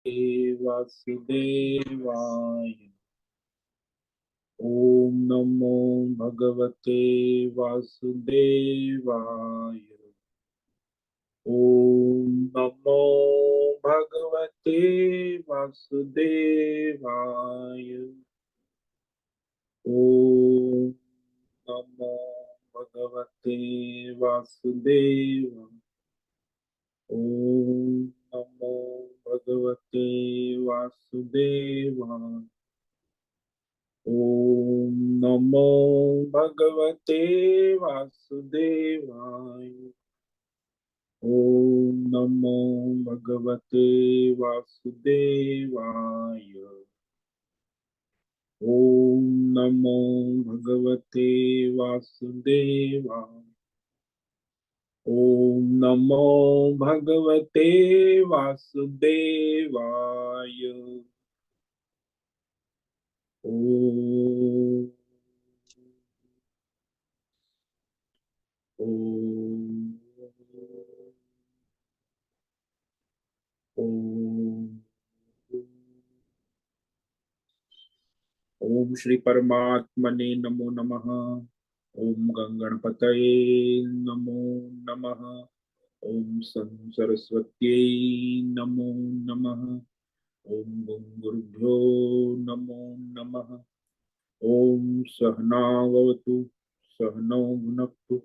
वासुदेवाय। ओम नमो भगवते वासुदेवाय। ओम नमो भगवते वासुदेवाय। ओम नमो भगवते वासुदेवाय। ओम नमो भगवते वासुदेवाय। ओम नमो भगवते वासुदेवाय। ओम नमो भगवते वासुदेवाय। ओम नमो भगवते वासुदेवाय। ओम नमो भगवते वासुदेवाय। ओम ओम ओम ओम श्री परमात्मने नमो नमः। ओम गंगणपतये नमो नमः। ओम सं सरस्वत्यै नमो नमः। ओम गं गुरुभ्यो नमो नमः। ओम सहनावतु सहनौ भुनक्तु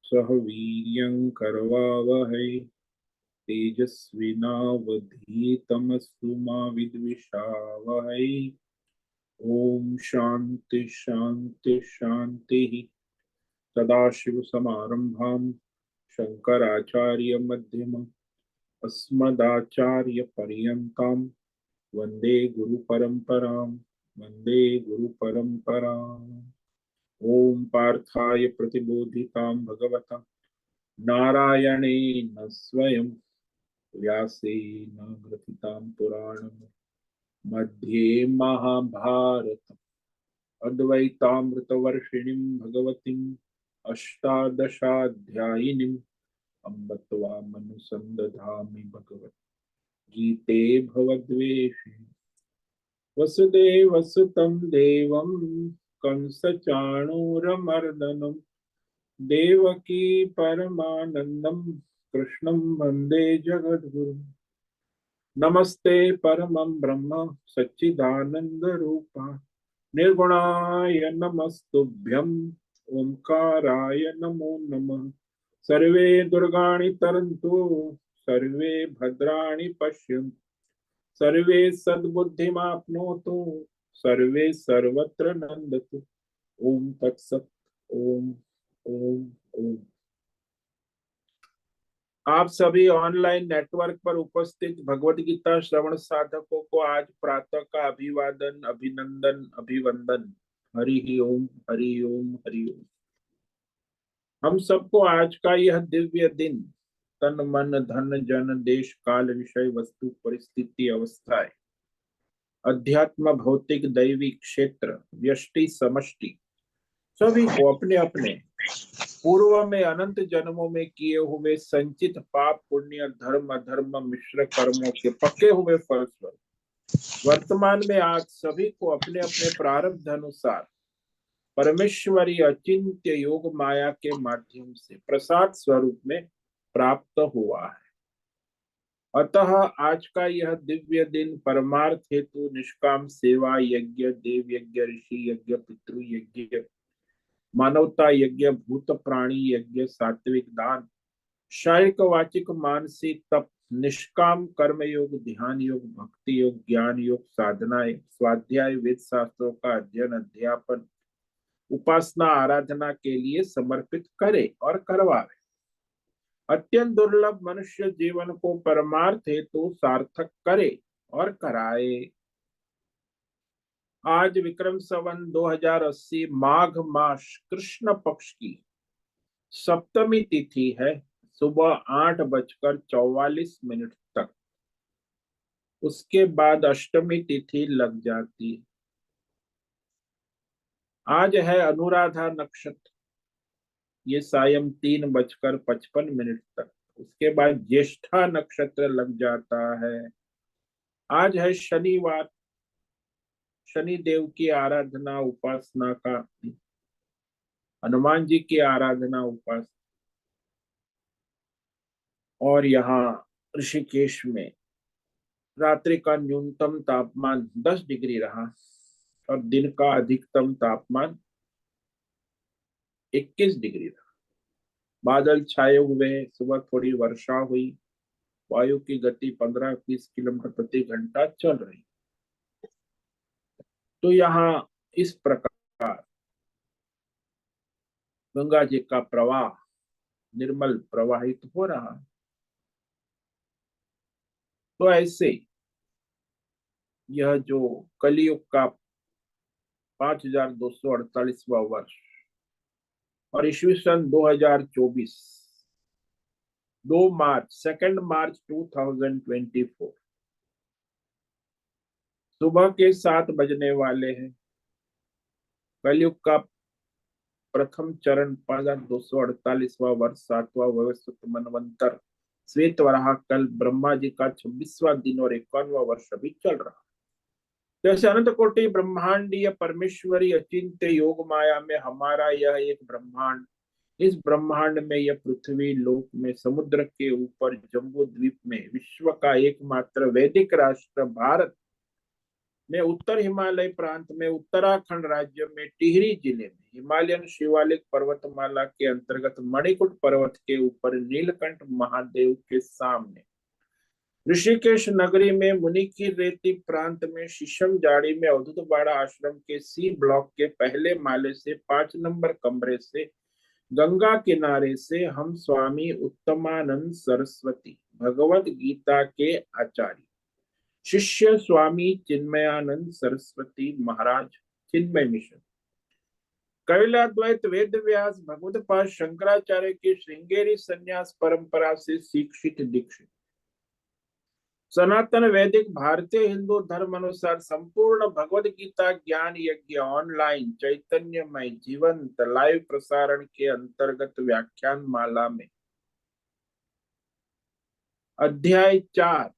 सह वीर्यं करवावहै तेजस्विनावधीतमस्तु मा विद्विषावहै। ओम शांति शांति शांति। सदाशिव समारंभां शंकराचार्य मध्यमम् अस्मदाचार्य पर्यन्तां वंदे गुरु परंपरां। वंदे गुरु परंपराम्। ओम पार्थाय प्रतिबोधितां भगवता नारायणेन स्वयं व्यासेन ग्रथितां पुराणम् मध्ये महाभारतम् अद्वैतामृतवर्षिणीं भगवतीम् अष्टादशाध्यायिनीम् अम्ब त्वामनुसन्दधामि भगवत् गीते भवद्वेषे। वसुदेवसुतं देवं कंसचाणूरमर्दनं देवकी परमानन्दं कृष्णं वन्दे जगद्गुरुम्। नमस्ते परमं ब्रह्म सच्चिदानन्दरूपा निर्गुणाय नमस्तुभ्यं ओंकाराय नमो नमः। सर्वे दुर्गाणि तरन्तु सर्वे भद्राणि पश्यन्तु सर्वे सद्बुद्धिमाप्नोतु सर्वे सर्वत्र नंदतु। ओम तत्सत। ओम ओम ओम। आप सभी ऑनलाइन नेटवर्क पर उपस्थित भगवत गीता श्रवण साधकों को आज प्रातः का अभिवादन अभिनंदन अभिवंदन। हरि ओम हरि ओम हरि ओम। हम सबको आज का यह दिव्य दिन तन मन धन जन देश काल विषय वस्तु परिस्थिति अवस्थाएं अध्यात्म भौतिक दैवी क्षेत्र व्यष्टि समष्टि सभी को अपने अपने पूर्व में अनंत जन्मों में किए हुए संचित पाप पुण्य धर्म अधर्म मिश्र कर्मों के पके हुए फलस्वरूप वर्तमान में आज सभी को अपने अपने प्रारब्ध अनुसार परमेश्वरी अचिंत्य योग माया के माध्यम से प्रसाद स्वरूप में प्राप्त हुआ है। अतः आज का यह दिव्य दिन परमार्थ हेतु निष्काम सेवा यज्ञ देव यज्ञ ऋषि यज्ञ पितृ यज्ञ मानवता यज्ञ भूत प्राणी यज्ञ सात्विक दान शारीरिक वाचिक मानसिक तप निष्काम कर्म योग ध्यान योग भक्ति योग ज्ञान योग साधनाएं स्वाध्याय वेद शास्त्रों का अध्ययन अध्यापन उपासना आराधना के लिए समर्पित करे और करवावे। अत्यंत दुर्लभ मनुष्य जीवन को परमार्थ हेतु सार्थक करे और कराए। आज विक्रम संवत 2080 माघ मास कृष्ण पक्ष की सप्तमी तिथि है। सुबह 8:44 तक। उसके बाद अष्टमी तिथि लग जाती है। आज है अनुराधा नक्षत्र। ये सायं 3:55 तक। उसके बाद ज्येष्ठा नक्षत्र लग जाता है। आज है शनिवार, शनि देव की आराधना उपासना का दिन, हनुमान जी की आराधना उपासना। और यहाँ ऋषिकेश में रात्रि का न्यूनतम तापमान 10 डिग्री रहा और दिन का अधिकतम तापमान 21 डिग्री रहा। बादल छाए हुए, सुबह थोड़ी वर्षा हुई, वायु की गति 15-20 किलोमीटर प्रति घंटा चल रही। तो यहाँ इस प्रकार गंगा जी का प्रवाह निर्मल प्रवाहित हो रहा है। तो ऐसे यह जो कलयुग का 5248वां वर्ष और ईस्वी सन 2024, 2 मार्च 2024 सुबह के 7 बजने वाले हैं। कलयुग का प्रथम चरण 5248वां वर्ष, 7वां वैवस्वत मनवंतर श्वेत वराह कल ब्रह्मा जी का 26वां दिन और 51वां वर्ष अभी चल रहा। जैसे अनंत कोटि ब्रह्मांडीय परमेश्वरी अचिंत्य योग माया में हमारा यह एक ब्रह्मांड, इस ब्रह्मांड में यह पृथ्वी लोक में समुद्र के ऊपर जम्बू द्वीप में विश्व का एकमात्र वैदिक राष्ट्र भारत में उत्तर हिमालय प्रांत में उत्तराखंड राज्य में टिहरी जिले में हिमालयन शिवालिक पर्वतमाला के अंतर्गत मणिकुट पर्वत के ऊपर नीलकंठ महादेव के सामने ऋषिकेश नगरी में मुनि की रेती प्रांत में शीशम जाड़ी में अवधूत बाड़ा आश्रम के सी ब्लॉक के पहले माले से 5 नंबर कमरे से गंगा किनारे से हम स्वामी उत्तमानंद सरस्वती भगवत गीता के आचार्य शिष्य स्वामी चिन्मयानंद सरस्वती महाराज चिन्मय मिशन कैलाद्वैत वेद व्यास भगवत पाद शंकराचार्य की श्रृंगेरी संन्यास परंपरा से शिक्षित दीक्षित सनातन वैदिक भारतीय हिंदू धर्म अनुसार संपूर्ण भगवत गीता ज्ञान यज्ञ ऑनलाइन चैतन्यमय जीवंत लाइव प्रसारण के अंतर्गत व्याख्यान माला में अध्याय 4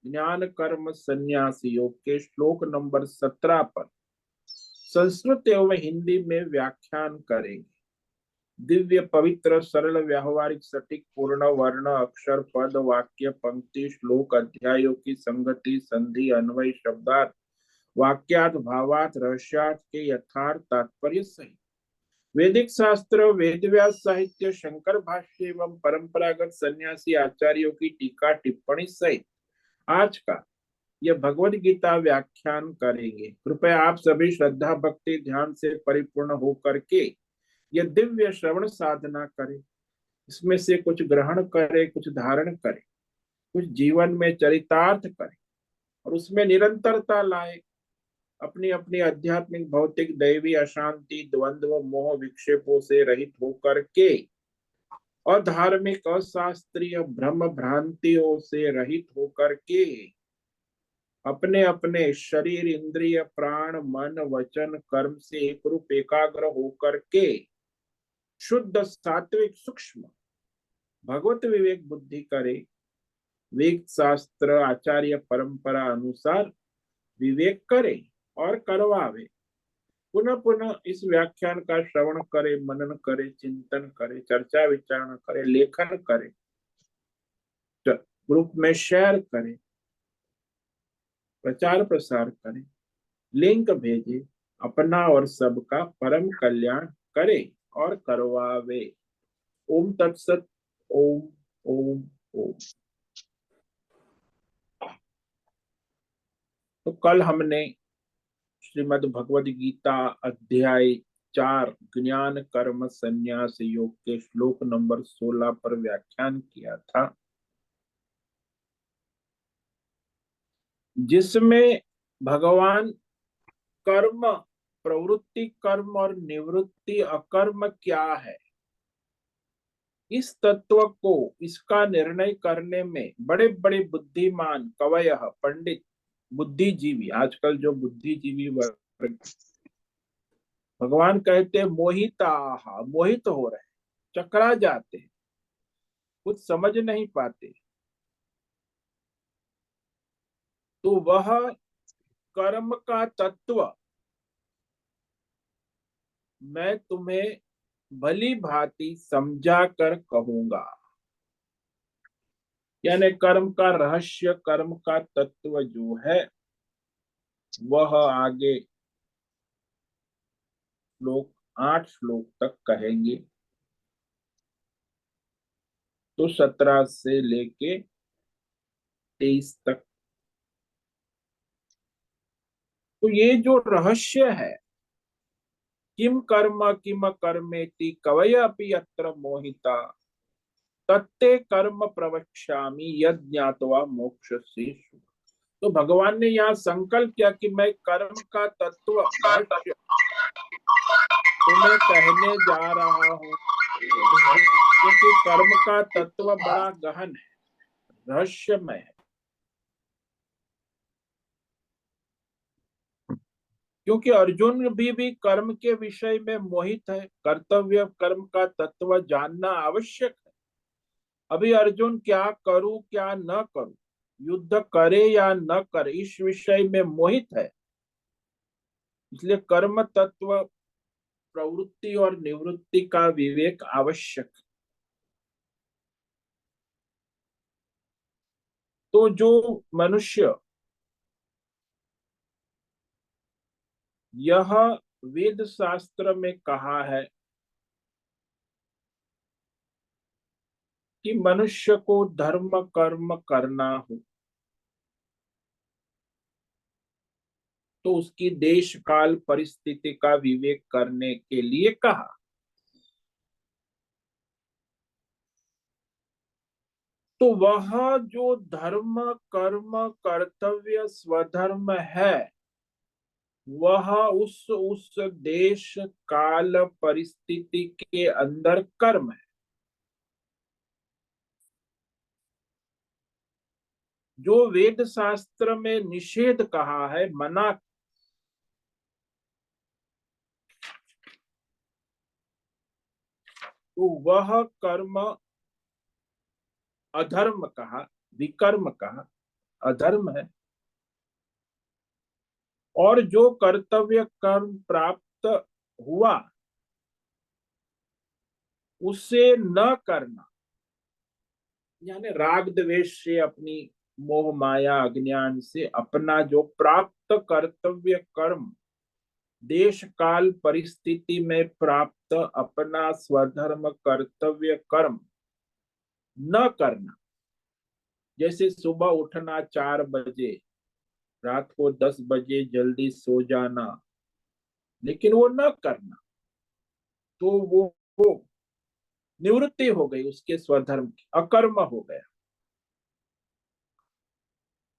ज्ञान कर्म संन्यास योग के श्लोक नंबर 17 पर संस्कृत एवं हिंदी में व्याख्यान करेंगे। दिव्य पवित्र सरल व्यावहारिक सटीक पूर्ण वर्ण अक्षर पद वाक्य पंक्ति श्लोक अध्यायों की संगति संधि अन्वय शब्दार्थ वाक्यार्थ भावार्थ रहस्यार्थ के यथार्थ तात्पर्य सहित वैदिक शास्त्र वेदव्यास साहित्य शंकर भाष्य एवं परंपरागत सन्यासी आचार्यों की टीका टिप्पणी सहित आज का यह भगवद गीता व्याख्यान करेंगे। कृपया आप सभी श्रद्धा भक्ति ध्यान से परिपूर्ण होकर के यह दिव्य श्रवण साधना करें, इसमें से कुछ ग्रहण करें, कुछ धारण करें, कुछ जीवन में चरितार्थ करें और उसमें निरंतरता लाए। अपनी अपनी आध्यात्मिक भौतिक दैवी अशांति द्वंद्व मोह विक्षेपों से रहित होकर के और धार्मिक अशास्त्रीय भ्रम भ्रांतियों से रहित होकर के अपने अपने शरीर इंद्रिय प्राण मन वचन कर्म से एक रूप एकाग्र होकर के शुद्ध सात्विक सूक्ष्म भगवत विवेक बुद्धि करे, वेद शास्त्र आचार्य परंपरा अनुसार विवेक करे और करवावे। पुनः पुनः इस व्याख्यान का श्रवण करे, मनन करे, चिंतन करे, चर्चा विचारणा करे, लेखन करे, ग्रुप में शेयर करे, प्रचार प्रसार करे, लिंक भेजे, अपना और सबका परम कल्याण करे और करवावे। ओम तत्सत। ओम ओम ओम। तो कल हमने श्रीमद् भगवद गीता अध्याय 4 ज्ञान कर्म संन्यास योग के श्लोक नंबर 16 पर व्याख्यान किया था, जिसमें भगवान कर्म प्रवृत्ति कर्म और निवृत्ति अकर्म क्या है इस तत्व को इसका निर्णय करने में बड़े बड़े बुद्धिमान कवय पंडित बुद्धिजीवी आजकल जो बुद्धिजीवी वर्ग भगवान कहते मोहिता मोहित हो रहे, चकरा जाते हैं, कुछ समझ नहीं पाते। तो वह कर्म का तत्व मैं तुम्हें भली भांति समझा कर कहूंगा। यानी कर्म का रहस्य, कर्म का तत्व जो है वह आगे श्लोक 8 श्लोक तक कहेंगे। तो 17 से लेके 23 तक। तो ये जो रहस्य है, किम कर्म किम कर्मेति कवय अपि यत्र मोहिता तत्ते कर्म प्रवक्ष्यामि यद ज्ञात्वा मोक्ष्यसे। तो भगवान ने यहाँ संकल्प किया कि मैं कर्म का तत्व रहस्य तुम्हें कहने जा रहा हूँ, क्योंकि कर्म का तत्व बड़ा गहन है, रहस्यमय है। क्योंकि अर्जुन भी कर्म के विषय में मोहित है, कर्तव्य कर्म का तत्व जानना आवश्यक है। अभी अर्जुन क्या करूं क्या न करूं, युद्ध करे या न करे, इस विषय में मोहित है। इसलिए कर्म तत्व, प्रवृत्ति और निवृत्ति का विवेक आवश्यक। तो जो मनुष्य यह वेद शास्त्र में कहा है कि मनुष्य को धर्म कर्म करना हो, तो उसकी देश काल परिस्थिति का विवेक करने के लिए कहा। तो वह जो धर्म कर्म कर्तव्य स्वधर्म है, वह उस देश काल परिस्थिति के अंदर कर्म है। जो वेद शास्त्र में निषेध कहा है, मना, तो वह कर्म अधर्म कहा, विकर्म कहा, अधर्म है। और जो कर्तव्य कर्म प्राप्त हुआ उसे न करना, यानी राग द्वेष से, अपनी मोह माया अज्ञान से अपना जो प्राप्त कर्तव्य कर्म, देश काल परिस्थिति में प्राप्त अपना स्वधर्म कर्तव्य कर्म न करना। जैसे सुबह उठना 4 बजे, रात को 10 बजे जल्दी सो जाना, लेकिन वो न करना, तो वो निवृत्ति हो गई उसके स्वधर्म की, अकर्म हो गया।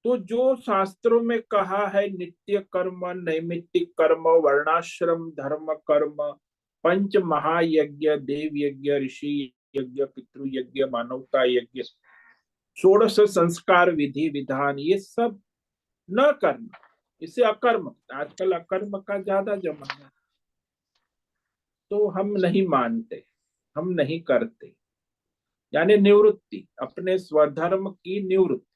तो जो शास्त्रों में कहा है नित्य कर्म, नैमित्तिक कर्म, वर्णाश्रम धर्म कर्म, पंच महायज्ञ, देव यज्ञ, ऋषि यज्ञ, पितृ यज्ञ, मानवता यज्ञ, षोडश संस्कार विधि विधान, ये सब न करना, इसे अकर्म। आजकल अकर्म का ज्यादा जमाना है, तो हम नहीं मानते, हम नहीं करते। यानी निवृत्ति, अपने स्वधर्म की निवृत्ति।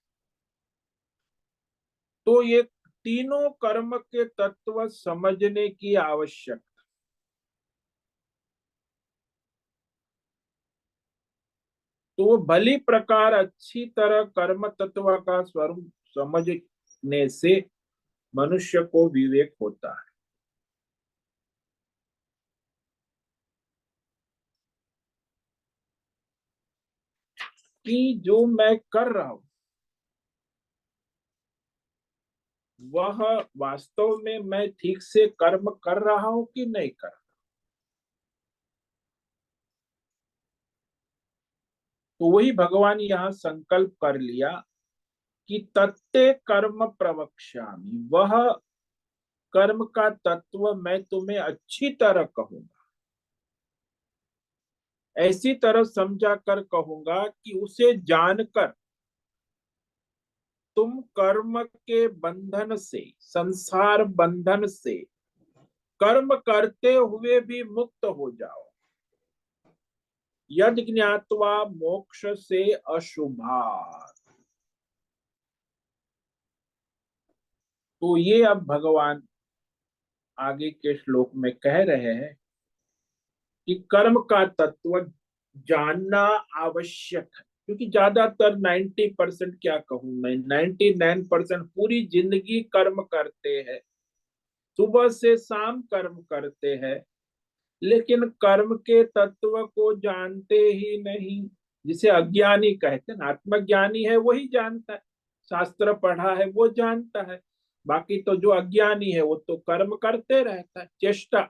तो ये तीनों कर्म के तत्व समझने की आवश्यकता। तो वो भली प्रकार अच्छी तरह कर्म तत्व का स्वरूप समझने से मनुष्य को विवेक होता है कि जो मैं कर रहा हूं वह वास्तव में मैं ठीक से कर्म कर रहा हूं कि नहीं कर रहा। तो वही भगवान यहाँ संकल्प कर लिया कि तत्ते कर्म प्रवक्ष्यामि, वह कर्म का तत्व मैं तुम्हें अच्छी तरह कहूंगा, ऐसी तरह समझा कर कहूंगा कि उसे जानकर तुम कर्म के बंधन से, संसार बंधन से कर्म करते हुए भी मुक्त हो जाओ। यद ज्ञात्वा मोक्ष से अशुभा। तो ये अब भगवान आगे के श्लोक में कह रहे हैं कि कर्म का तत्व जानना आवश्यक है, क्योंकि ज्यादातर 90% क्या कहूं मैं, 99% पूरी जिंदगी कर्म करते हैं, सुबह से शाम कर्म करते हैं, लेकिन कर्म के तत्व को जानते ही नहीं। जिसे अज्ञानी कहते हैं ना, आत्मज्ञानी है वही जानता है, शास्त्र पढ़ा है वो जानता है। बाकी तो जो अज्ञानी है वो तो कर्म करते रहता है, चेष्टा।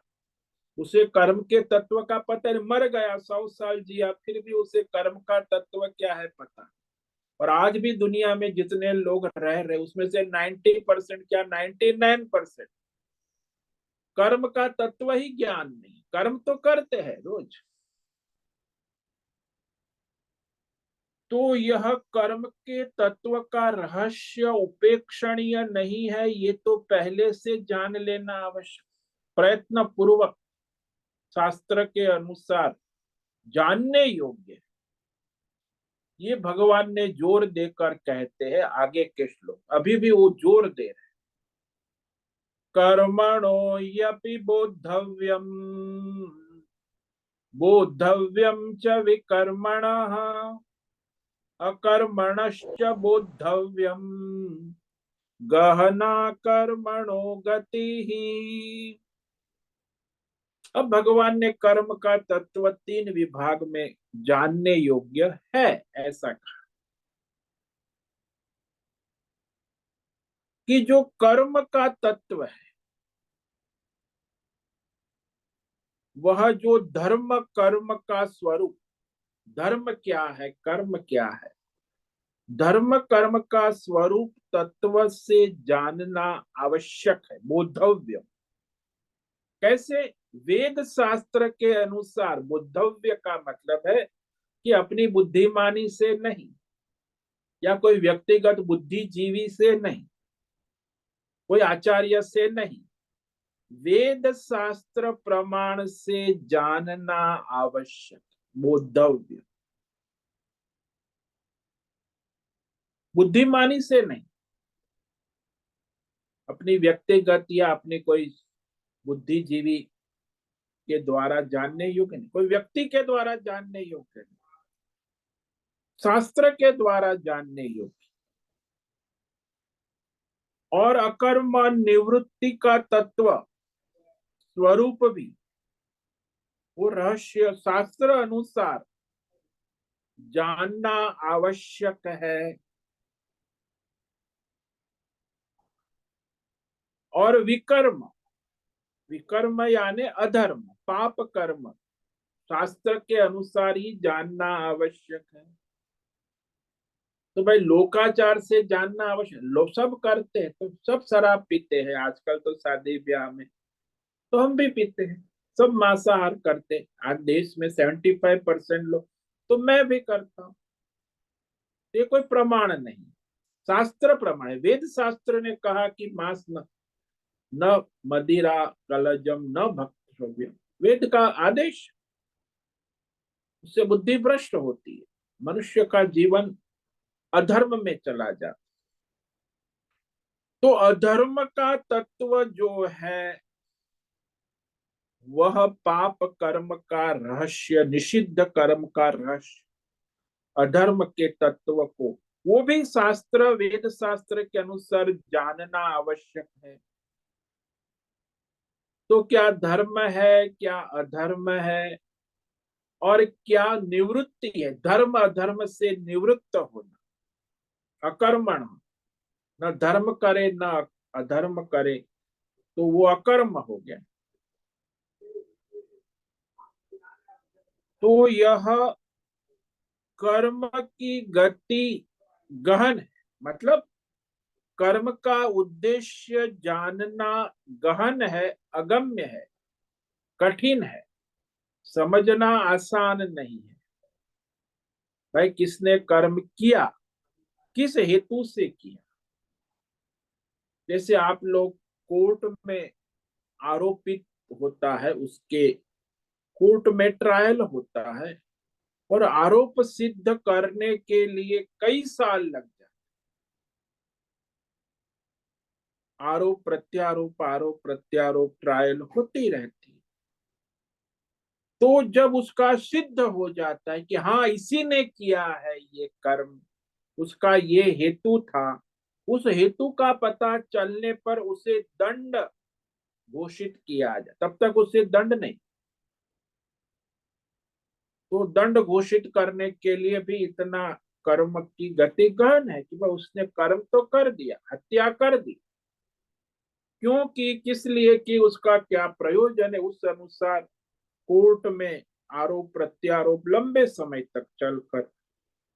उसे कर्म के तत्व का पता नहीं, मर गया 100 साल जिया फिर भी उसे कर्म का तत्व क्या है पता। और आज भी दुनिया में जितने लोग रह रहे उसमें से 90% क्या, 99% कर्म का तत्व ही ज्ञान नहीं, कर्म तो करते हैं रोज। तो यह कर्म के तत्व का रहस्य उपेक्षणीय नहीं है, ये तो पहले से जान लेना आवश्यक, प्रयत्न पूर्वक शास्त्र के अनुसार जानने योग्य है। ये भगवान ने जोर देकर कहते हैं आगे के श्लोक, अभी भी वो जोर दे रहे, कर्मणो यपि बोद्धव्यम, बोद्धव्यम च विकर्मणः, अकर्मणश्च बोद्धव्यम, गहना कर्मणो गति ही। अब भगवान ने कर्म का तत्व 3 विभाग में जानने योग्य है ऐसा कहा, कि जो कर्म का तत्व है वह जो धर्म कर्म का स्वरूप, धर्म क्या है कर्म क्या है, धर्म कर्म का स्वरूप तत्व से जानना आवश्यक है, बोधव्य। कैसे? वेद शास्त्र के अनुसार बोधव्य का मतलब है कि अपनी बुद्धिमानी से नहीं, या कोई व्यक्तिगत बुद्धिजीवी से नहीं, कोई आचार्य से नहीं, वेद शास्त्र प्रमाण से जानना आवश्यक, बोधव्य, बुद्धिमानी से नहीं, अपनी व्यक्तिगत या अपनी कोई बुद्धिजीवी के द्वारा जानने योग्य नहीं, कोई व्यक्ति के द्वारा जानने योग्य नहीं, शास्त्र के द्वारा जानने योग्य। और अकर्म निवृत्ति का तत्व स्वरूप भी, वो रहस्य शास्त्र अनुसार जानना आवश्यक है। और विकर्म, विकर्म यानी अधर्म पाप कर्म, शास्त्र के अनुसार ही जानना आवश्यक है। तो भाई लोकाचार से जानना आवश्यक, लोग सब करते हैं, तो सब शराब पीते हैं आजकल तो शादी ब्याह में, तो हम भी पीते हैं, सब मांसाहार करते हैं आज देश में 75% लोग, तो मैं भी करता हूँ। ये कोई प्रमाण नहीं, शास्त्र प्रमाण है, वेद शास्त्र ने कहा कि मांस न, न मदिरा कलजम न भक्षव्य, वेद का आदेश। उससे बुद्धि भ्रष्ट होती है, मनुष्य का जीवन अधर्म में चला जाता। तो अधर्म का तत्व जो है वह पाप कर्म का रहस्य, निषिद्ध कर्म का रहस्य, अधर्म के तत्व को, वो भी शास्त्र वेद शास्त्र के अनुसार जानना आवश्यक है। तो क्या धर्म है क्या अधर्म है, और क्या निवृत्ति है, धर्म अधर्म से निवृत्त होना, अकर्मण, न धर्म करे न अधर्म करे तो वो अकर्म हो गया। तो यह कर्म की गति गहन है, मतलब कर्म का उद्देश्य जानना गहन है, अगम्य है, कठिन है, समझना आसान नहीं है। भाई किसने कर्म किया, किस हेतु से किया। जैसे आप लोग कोर्ट में आरोपित होता है, उसके कोर्ट में ट्रायल होता है, और आरोप सिद्ध करने के लिए कई साल लग जाते, आरोप प्रत्यारोप ट्रायल होती रहती है। तो जब उसका सिद्ध हो जाता है कि हाँ इसी ने किया है ये कर्म, उसका ये हेतु था, उस हेतु का पता चलने पर उसे दंड घोषित किया जाए, तब तक उसे दंड नहीं। तो दंड घोषित करने के लिए भी इतना कर्म की गति गहन है कि भाई उसने कर्म तो कर दिया, हत्या कर दी, क्योंकि किस लिए कि उसका क्या प्रयोजन है, उस अनुसार कोर्ट में आरोप प्रत्यारोप लंबे समय तक चलकर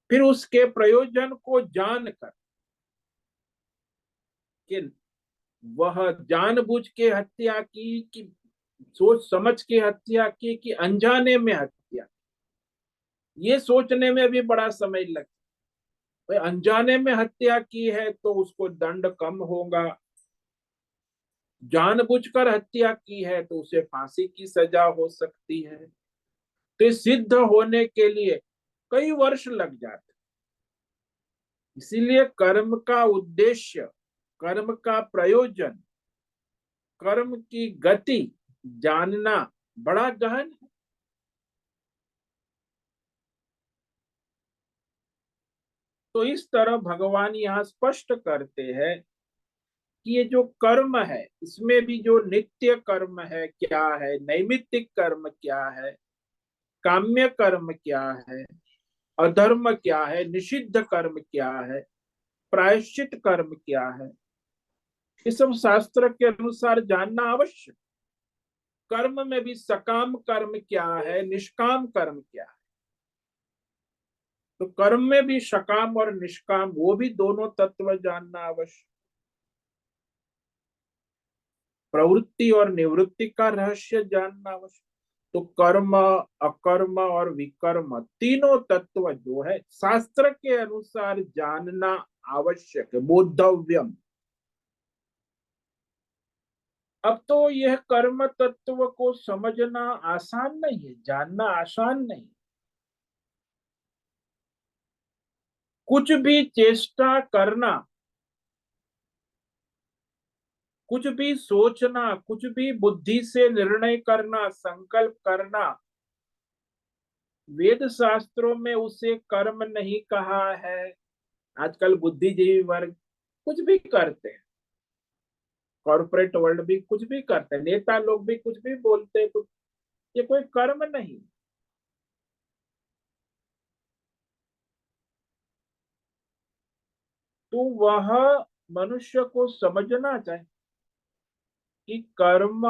फिर उसके प्रयोजन को जानकर कि वह जानबूझ के हत्या की कि सोच समझ के हत्या की कि अनजाने में हत्या, ये सोचने में भी बड़ा समय लगता है। भाई अनजाने में हत्या की है तो उसको दंड कम होगा, जानबूझकर हत्या की है तो उसे फांसी की सजा हो सकती है। तो सिद्ध होने के लिए कई वर्ष लग जाते। इसीलिए कर्म का उद्देश्य, कर्म का प्रयोजन, कर्म की गति जानना बड़ा गहन है। तो इस तरह भगवान यहाँ स्पष्ट करते हैं कि ये जो कर्म है इसमें भी जो नित्य कर्म है क्या है, नैमित्तिक कर्म क्या है, काम्य कर्म क्या है, अधर्म क्या है, निषिद्ध कर्म क्या है, प्रायश्चित कर्म क्या है, ये सब शास्त्र के अनुसार जानना आवश्यक। कर्म में भी सकाम कर्म क्या है, निष्काम कर्म क्या है। तो कर्म में भी सकाम और निष्काम वो भी दोनों तत्व जानना आवश्यक। प्रवृत्ति और निवृत्ति का रहस्य जानना आवश्यक। तो कर्म, अकर्म और विकर्म तीनों तत्व जो है शास्त्र के अनुसार जानना आवश्यक है, बोधव्यम। अब तो यह कर्म तत्व को समझना आसान नहीं है, जानना आसान नहीं। कुछ भी चेष्टा करना, कुछ भी सोचना, कुछ भी बुद्धि से निर्णय करना, संकल्प करना, वेद शास्त्रों में उसे कर्म नहीं कहा है। आजकल बुद्धिजीवी वर्ग कुछ भी करते हैं, कॉर्पोरेट वर्ल्ड भी कुछ भी करते हैं, नेता लोग भी कुछ भी बोलते हैं, तो ये कोई कर्म नहीं। तो वह मनुष्य को समझना चाहिए कि कर्म,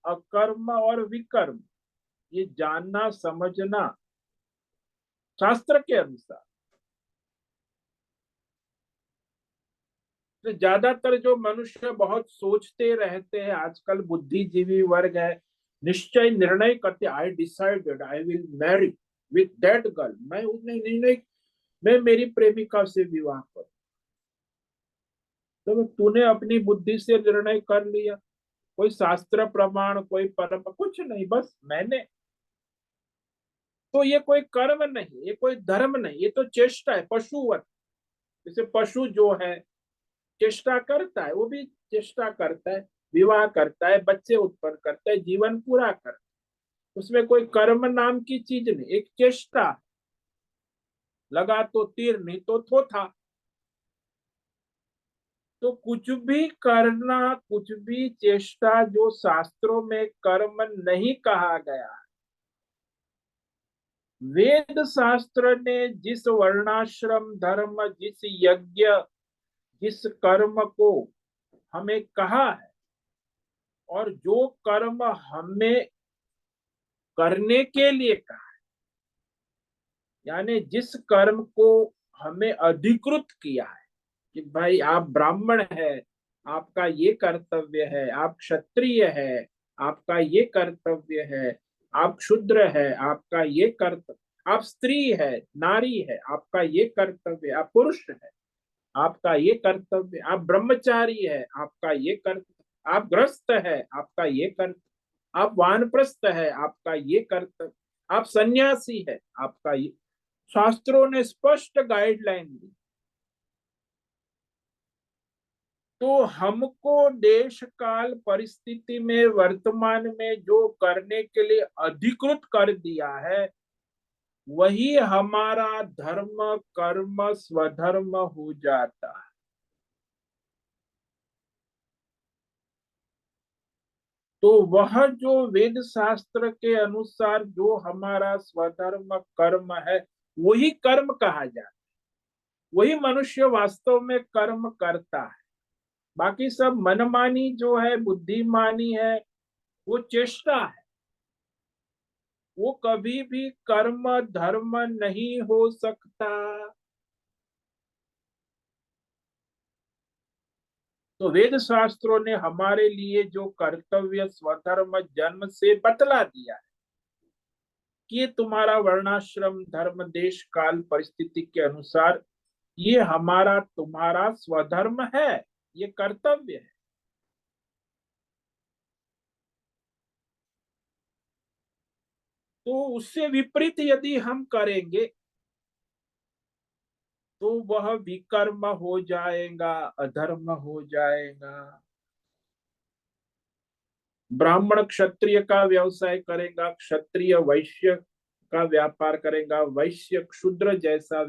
अकर्म और विकर्म ये जानना समझना शास्त्र के अनुसार। तो ज्यादातर जो मनुष्य बहुत सोचते रहते हैं आजकल बुद्धिजीवी वर्ग है, निश्चय निर्णय करते, I decided I will marry with that girl, मैं उसने निर्णय, मैं मेरी प्रेमिका से विवाह करूं। तो तूने अपनी बुद्धि से निर्णय कर लिया, कोई शास्त्र प्रमाण, कोई परम कुछ नहीं, बस मैंने। तो ये कोई कर्म नहीं, ये कोई धर्म नहीं, ये तो चेष्टा है पशुवत। जैसे पशु जो है चेष्टा करता है, वो भी चेष्टा करता है, विवाह करता है, बच्चे उत्पन्न करता है, जीवन पूरा करता है। उसमें कोई कर्म नाम की चीज नहीं, एक चेष्टा। लगा तो तीर, नहीं तो थोथा। तो कुछ भी करना, कुछ भी चेष्टा जो शास्त्रों में कर्म नहीं कहा गया, वेद शास्त्र ने जिस वर्णाश्रम धर्म, जिस यज्ञ, जिस कर्म को हमें कहा है, और जो कर्म हमें करने के लिए कहा, यानी जिस कर्म को हमें अधिकृत किया है कि भाई आप ब्राह्मण है, आपका ये कर्तव्य है, आप क्षत्रिय है, आपका ये कर्तव्य है, आप क्षुद्र है, आपका ये कर्तव्य, आप स्त्री है, नारी है, आपका ये कर्तव्य, आप पुरुष है, आपका ये कर्तव्य, आप ब्रह्मचारी है, आपका ये कर्तव्य, आप ग्रस्त है, आपका ये कर्तव्य, आप वानप्रस्थ है, आपका ये कर्तव्य, आप सन्यासी है, आपका ये। शास्त्रों ने स्पष्ट गाइडलाइन दी। तो हमको देश काल परिस्थिति में वर्तमान में जो करने के लिए अधिकृत कर दिया है, वही हमारा धर्म कर्म स्वधर्म हो जाता है। तो वह जो वेद शास्त्र के अनुसार जो हमारा स्वधर्म कर्म है, वही कर्म कहा जाता है। वही मनुष्य वास्तव में कर्म करता है। बाकी सब मनमानी जो है, बुद्धिमानी है, वो चेष्टा है। वो कभी भी कर्म धर्म नहीं हो सकता। तो वेद शास्त्रों ने हमारे लिए जो कर्तव्य स्वधर्म जन्म से बतला दिया है कि ये तुम्हारा वर्णाश्रम धर्म देश काल परिस्थिति के अनुसार ये हमारा तुम्हारा स्वधर्म है, ये कर्तव्य है। तो उससे विपरीत यदि हम करेंगे तो वह विकर्म हो जाएगा, अधर्म हो जाएगा। ब्राह्मण क्षत्रिय का व्यवसाय करेगा, क्षत्रिय वैश्य का व्यापार करेगा, वैश्य शूद्र जैसा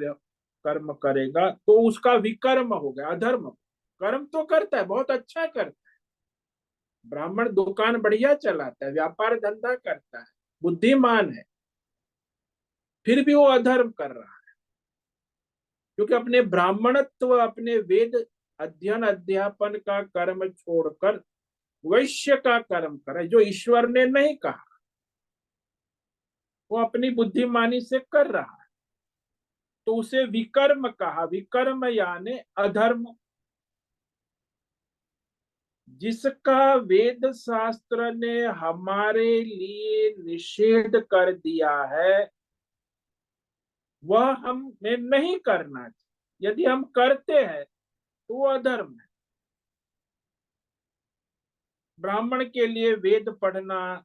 कर्म करेगा, तो उसका विकर्म हो गया, अधर्म। कर्म तो करता है, बहुत अच्छा करता है। ब्राह्मण दुकान बढ़िया चलाता है, व्यापार धंधा करता है, बुद्धिमान है, फिर भी वो अधर्म कर रहा है, क्योंकि अपने ब्राह्मणत्व अपने वेद अध्ययन अध्यापन का कर्म छोड़कर वैश्य का कर्म करे, जो ईश्वर ने नहीं कहा, वो अपनी बुद्धिमानी से कर रहा है, तो उसे विकर्म कहा। विकर्म यानी अधर्म। जिसका वेद शास्त्र ने हमारे लिए निषेध कर दिया है, वह हमें नहीं करना चाहिए। यदि हम करते हैं तो वो अधर्म है। ब्राह्मण के लिए वेद पढ़ना,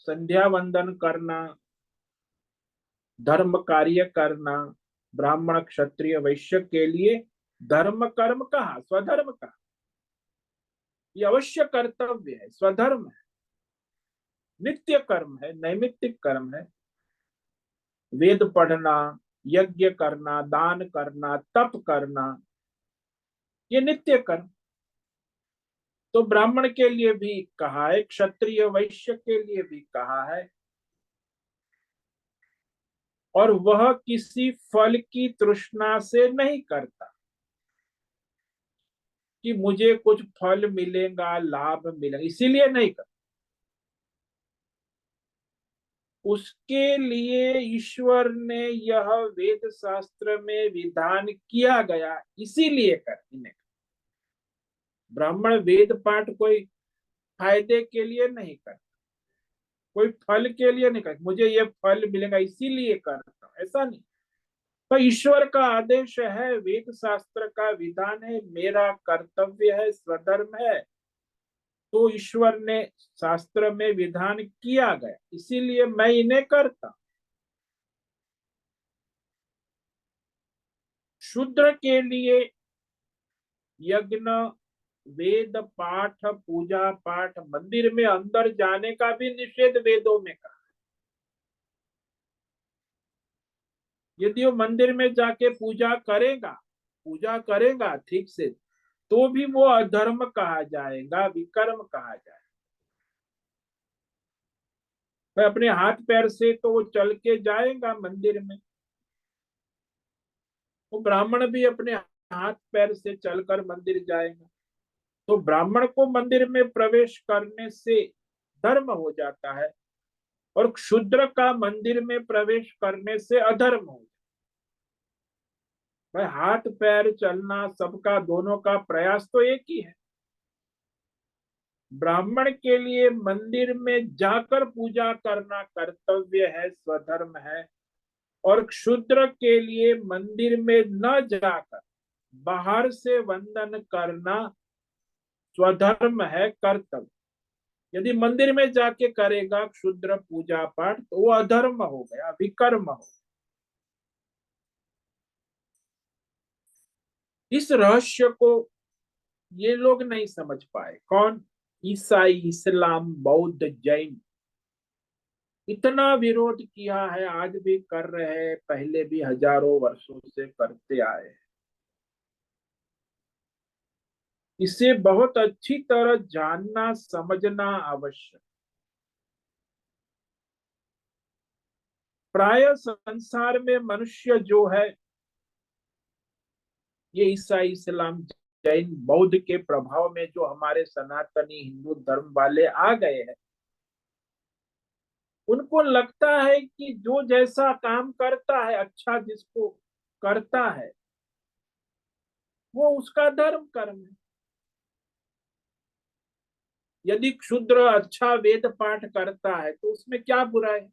संध्या वंदन करना, धर्म कार्य करना, ब्राह्मण क्षत्रिय वैश्य के लिए धर्म कर्म कहा, स्वधर्म कहा। ये अवश्य कर्तव्य है, स्वधर्म है, नित्य कर्म है, नैमित्तिक कर्म है। वेद पढ़ना, यज्ञ करना, दान करना, तप करना, ये नित्य कर्म। तो ब्राह्मण के लिए भी कहा है, क्षत्रिय वैश्य के लिए भी कहा है। और वह किसी फल की तृष्णा से नहीं करता कि मुझे कुछ फल मिलेगा, लाभ मिलेगा, इसीलिए नहीं करता। उसके लिए ईश्वर ने यह वेद शास्त्र में विधान किया गया, इसीलिए कर इन्हें। ब्राह्मण वेद पाठ कोई फायदे के लिए नहीं करता, कोई फल के लिए नहीं करता, मुझे ये फल मिलेगा इसीलिए करता, ऐसा नहीं। तो ईश्वर का आदेश है, वेद शास्त्र का विधान है, मेरा कर्तव्य है, स्वधर्म है, तो ईश्वर ने शास्त्र में विधान किया गया, इसीलिए मैं इन्हें करता। शूद्र के लिए यज्ञ, वेद पाठ, पूजा पाठ, मंदिर में अंदर जाने का भी निषेध वेदों में कहा। यदि वो मंदिर में जाके पूजा करेगा ठीक से, तो भी वो अधर्म कहा जाएगा, विकर्म कहा जाएगा। भाई अपने हाथ पैर से तो वो चल के जाएगा मंदिर में, वो ब्राह्मण भी अपने हाथ पैर से चलकर मंदिर जाएगा। तो ब्राह्मण को मंदिर में प्रवेश करने से धर्म हो जाता है, और क्षुद्र का मंदिर में प्रवेश करने से अधर्म हो जाता है। भाई हाथ पैर चलना सबका, दोनों का प्रयास तो एक ही है। ब्राह्मण के लिए मंदिर में जाकर पूजा करना कर्तव्य है, स्वधर्म है। और क्षुद्र के लिए मंदिर में न जाकर बाहर से वंदन करना स्वधर्म है, कर्तव्य। यदि मंदिर में जाके करेगा क्षुद्र पूजा पाठ, तो वो अधर्म हो गया, विकर्म हो। इस रहस्य को ये लोग नहीं समझ पाए। कौन? ईसाई, इस्लाम, बौद्ध, जैन। इतना विरोध किया है, आज भी कर रहे हैं, पहले भी हजारों वर्षों से करते आए हैं। इसे बहुत अच्छी तरह जानना समझना आवश्यक। प्राय संसार में मनुष्य जो है, ये ईसाई, इस्लाम, जैन, बौद्ध के प्रभाव में जो हमारे सनातनी हिंदू धर्म वाले आ गए हैं, उनको लगता है कि जो जैसा काम करता है, अच्छा जिसको करता है, वो उसका धर्म कर्म है। यदि क्षुद्र अच्छा वेद पाठ करता है तो उसमें क्या बुराई है?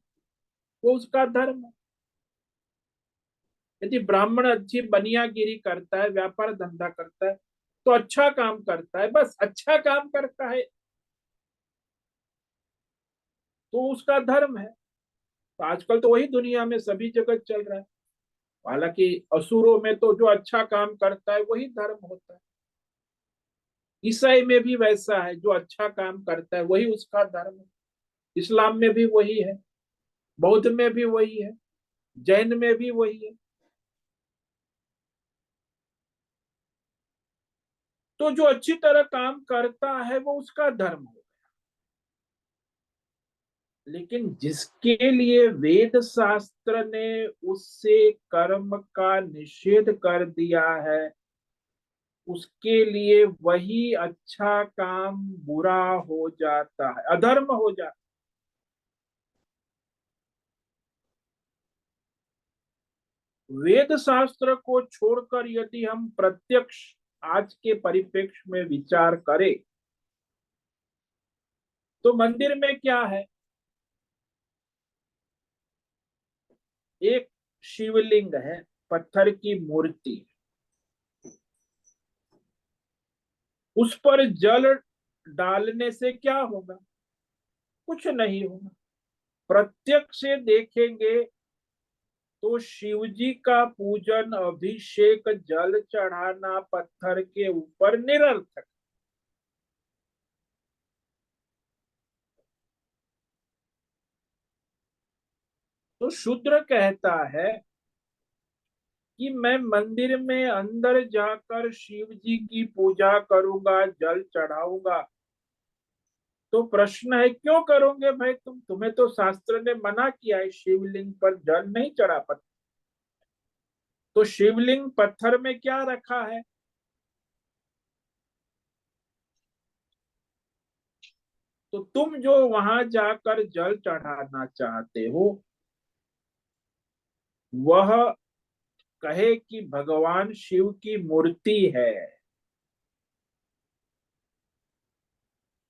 वो उसका धर्म है। यदि ब्राह्मण अच्छी बनियागिरी करता है, व्यापार धंधा करता है, तो अच्छा काम करता है, बस अच्छा काम करता है, तो उसका धर्म है। तो आजकल तो वही दुनिया में सभी जगह चल रहा है। हालांकि असुरों में तो जो अच्छा काम करता है वही धर्म होता है। ईसाई में भी वैसा है, जो अच्छा काम करता है वही उसका धर्म है। इस्लाम में भी वही है, बौद्ध में भी वही है, जैन में भी वही है। तो जो अच्छी तरह काम करता है वो उसका धर्म हो। लेकिन जिसके लिए वेद शास्त्र ने उससे कर्म का निषेध कर दिया है, उसके लिए वही अच्छा काम बुरा हो जाता है, अधर्म हो जाता है। वेद शास्त्र को छोड़कर यदि हम प्रत्यक्ष आज के परिप्रेक्ष्य में विचार करें, तो मंदिर में क्या है? एक शिवलिंग है, पत्थर की मूर्ति। उस पर जल डालने से क्या होगा? कुछ नहीं होगा। प्रत्यक्ष से देखेंगे तो शिव जी का पूजन, अभिषेक, जल चढ़ाना पत्थर के ऊपर निरर्थक। तो शूद्र कहता है कि मैं मंदिर में अंदर जाकर शिव जी की पूजा करूंगा, जल चढ़ाऊंगा। तो प्रश्न है, क्यों करोगे भाई? तुम्हें तो शास्त्र ने मना किया है, शिवलिंग पर जल नहीं चढ़ा। तो शिवलिंग पत्थर में क्या रखा है? तो तुम जो वहां जाकर जल चढ़ाना चाहते हो, वह कहे कि भगवान शिव की मूर्ति है,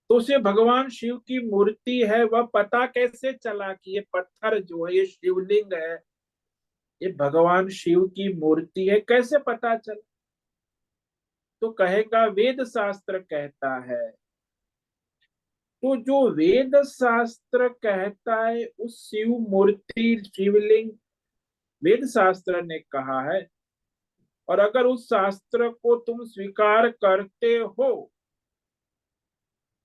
तो उसे भगवान शिव की मूर्ति है वह पता कैसे चला कि ये पत्थर जो है, ये शिवलिंग है, ये भगवान शिव की मूर्ति है, कैसे पता चला? तो कहेगा वेद शास्त्र कहता है। तो जो वेद शास्त्र कहता है, उस शिव मूर्ति, शिवलिंग वेद शास्त्र ने कहा है, और अगर उस शास्त्र को तुम स्वीकार करते हो,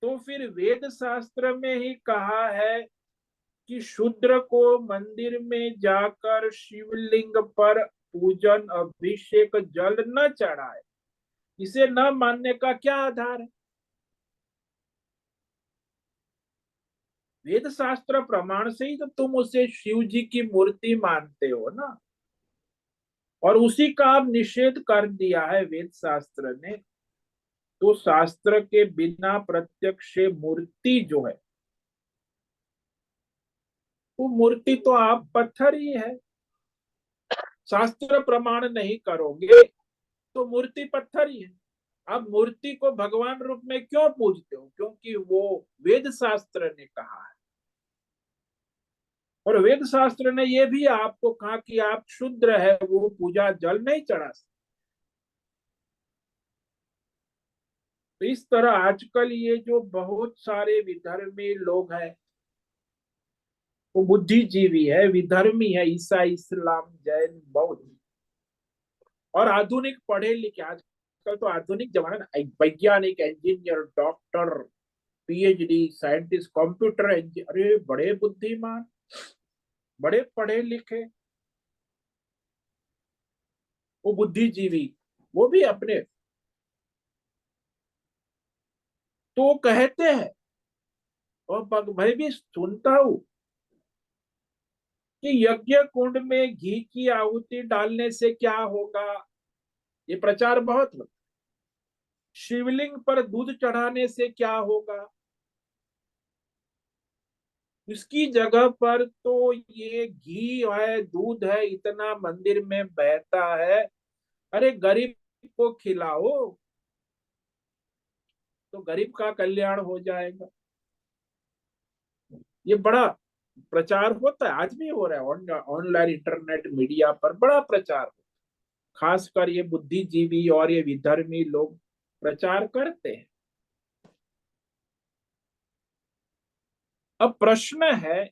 तो फिर वेद शास्त्र में ही कहा है कि शूद्र को मंदिर में जाकर शिवलिंग पर पूजन, अभिषेक, जल न चढ़ाए। इसे न मानने का क्या आधार है? वेद शास्त्र प्रमाण से ही तो तुम उसे शिव जी की मूर्ति मानते हो ना। और उसी का अब निषेध कर दिया है वेद शास्त्र ने। तो शास्त्र के बिना प्रत्यक्ष मूर्ति जो है, वो मूर्ति तो आप पत्थर ही है। शास्त्र प्रमाण नहीं करोगे तो मूर्ति पत्थर ही है। आप मूर्ति को भगवान रूप में क्यों पूजते हो? क्योंकि वो वेद शास्त्र ने कहा है। और वेद शास्त्र ने यह भी आपको कहा कि आप शुद्र है, वो पूजा जल नहीं चढ़ा सकते। तो इस तरह आजकल ये जो बहुत सारे विधर्मी लोग हैं, वो बुद्धिजीवी है, विधर्मी है, ईसाई, इस्लाम, जैन, बौद्ध और आधुनिक पढ़े लिखे। आज आजकल तो आधुनिक जमाना ना, वैज्ञानिक, engineer, doctor, PhD, scientist, computer engineer, अरे बड़े बुद्धिमान, बड़े पढ़े लिखे, वो बुद्धिजीवी, वो भी अपने, तो कहते हैं, और मैं भी सुनता हूं कि यज्ञ कुंड में घी की आहुति डालने से क्या होगा। ये प्रचार बहुत होता है। शिवलिंग पर दूध चढ़ाने से क्या होगा। इसकी जगह पर तो ये घी है, दूध है, इतना मंदिर में बहता है, अरे गरीब को खिलाओ तो गरीब का कल्याण हो जाएगा। ये बड़ा प्रचार होता है, आज भी हो रहा है, ऑनलाइन इंटरनेट मीडिया पर बड़ा प्रचार होता है। खासकर ये बुद्धिजीवी और ये विधर्मी लोग प्रचार करते हैं। अब प्रश्न है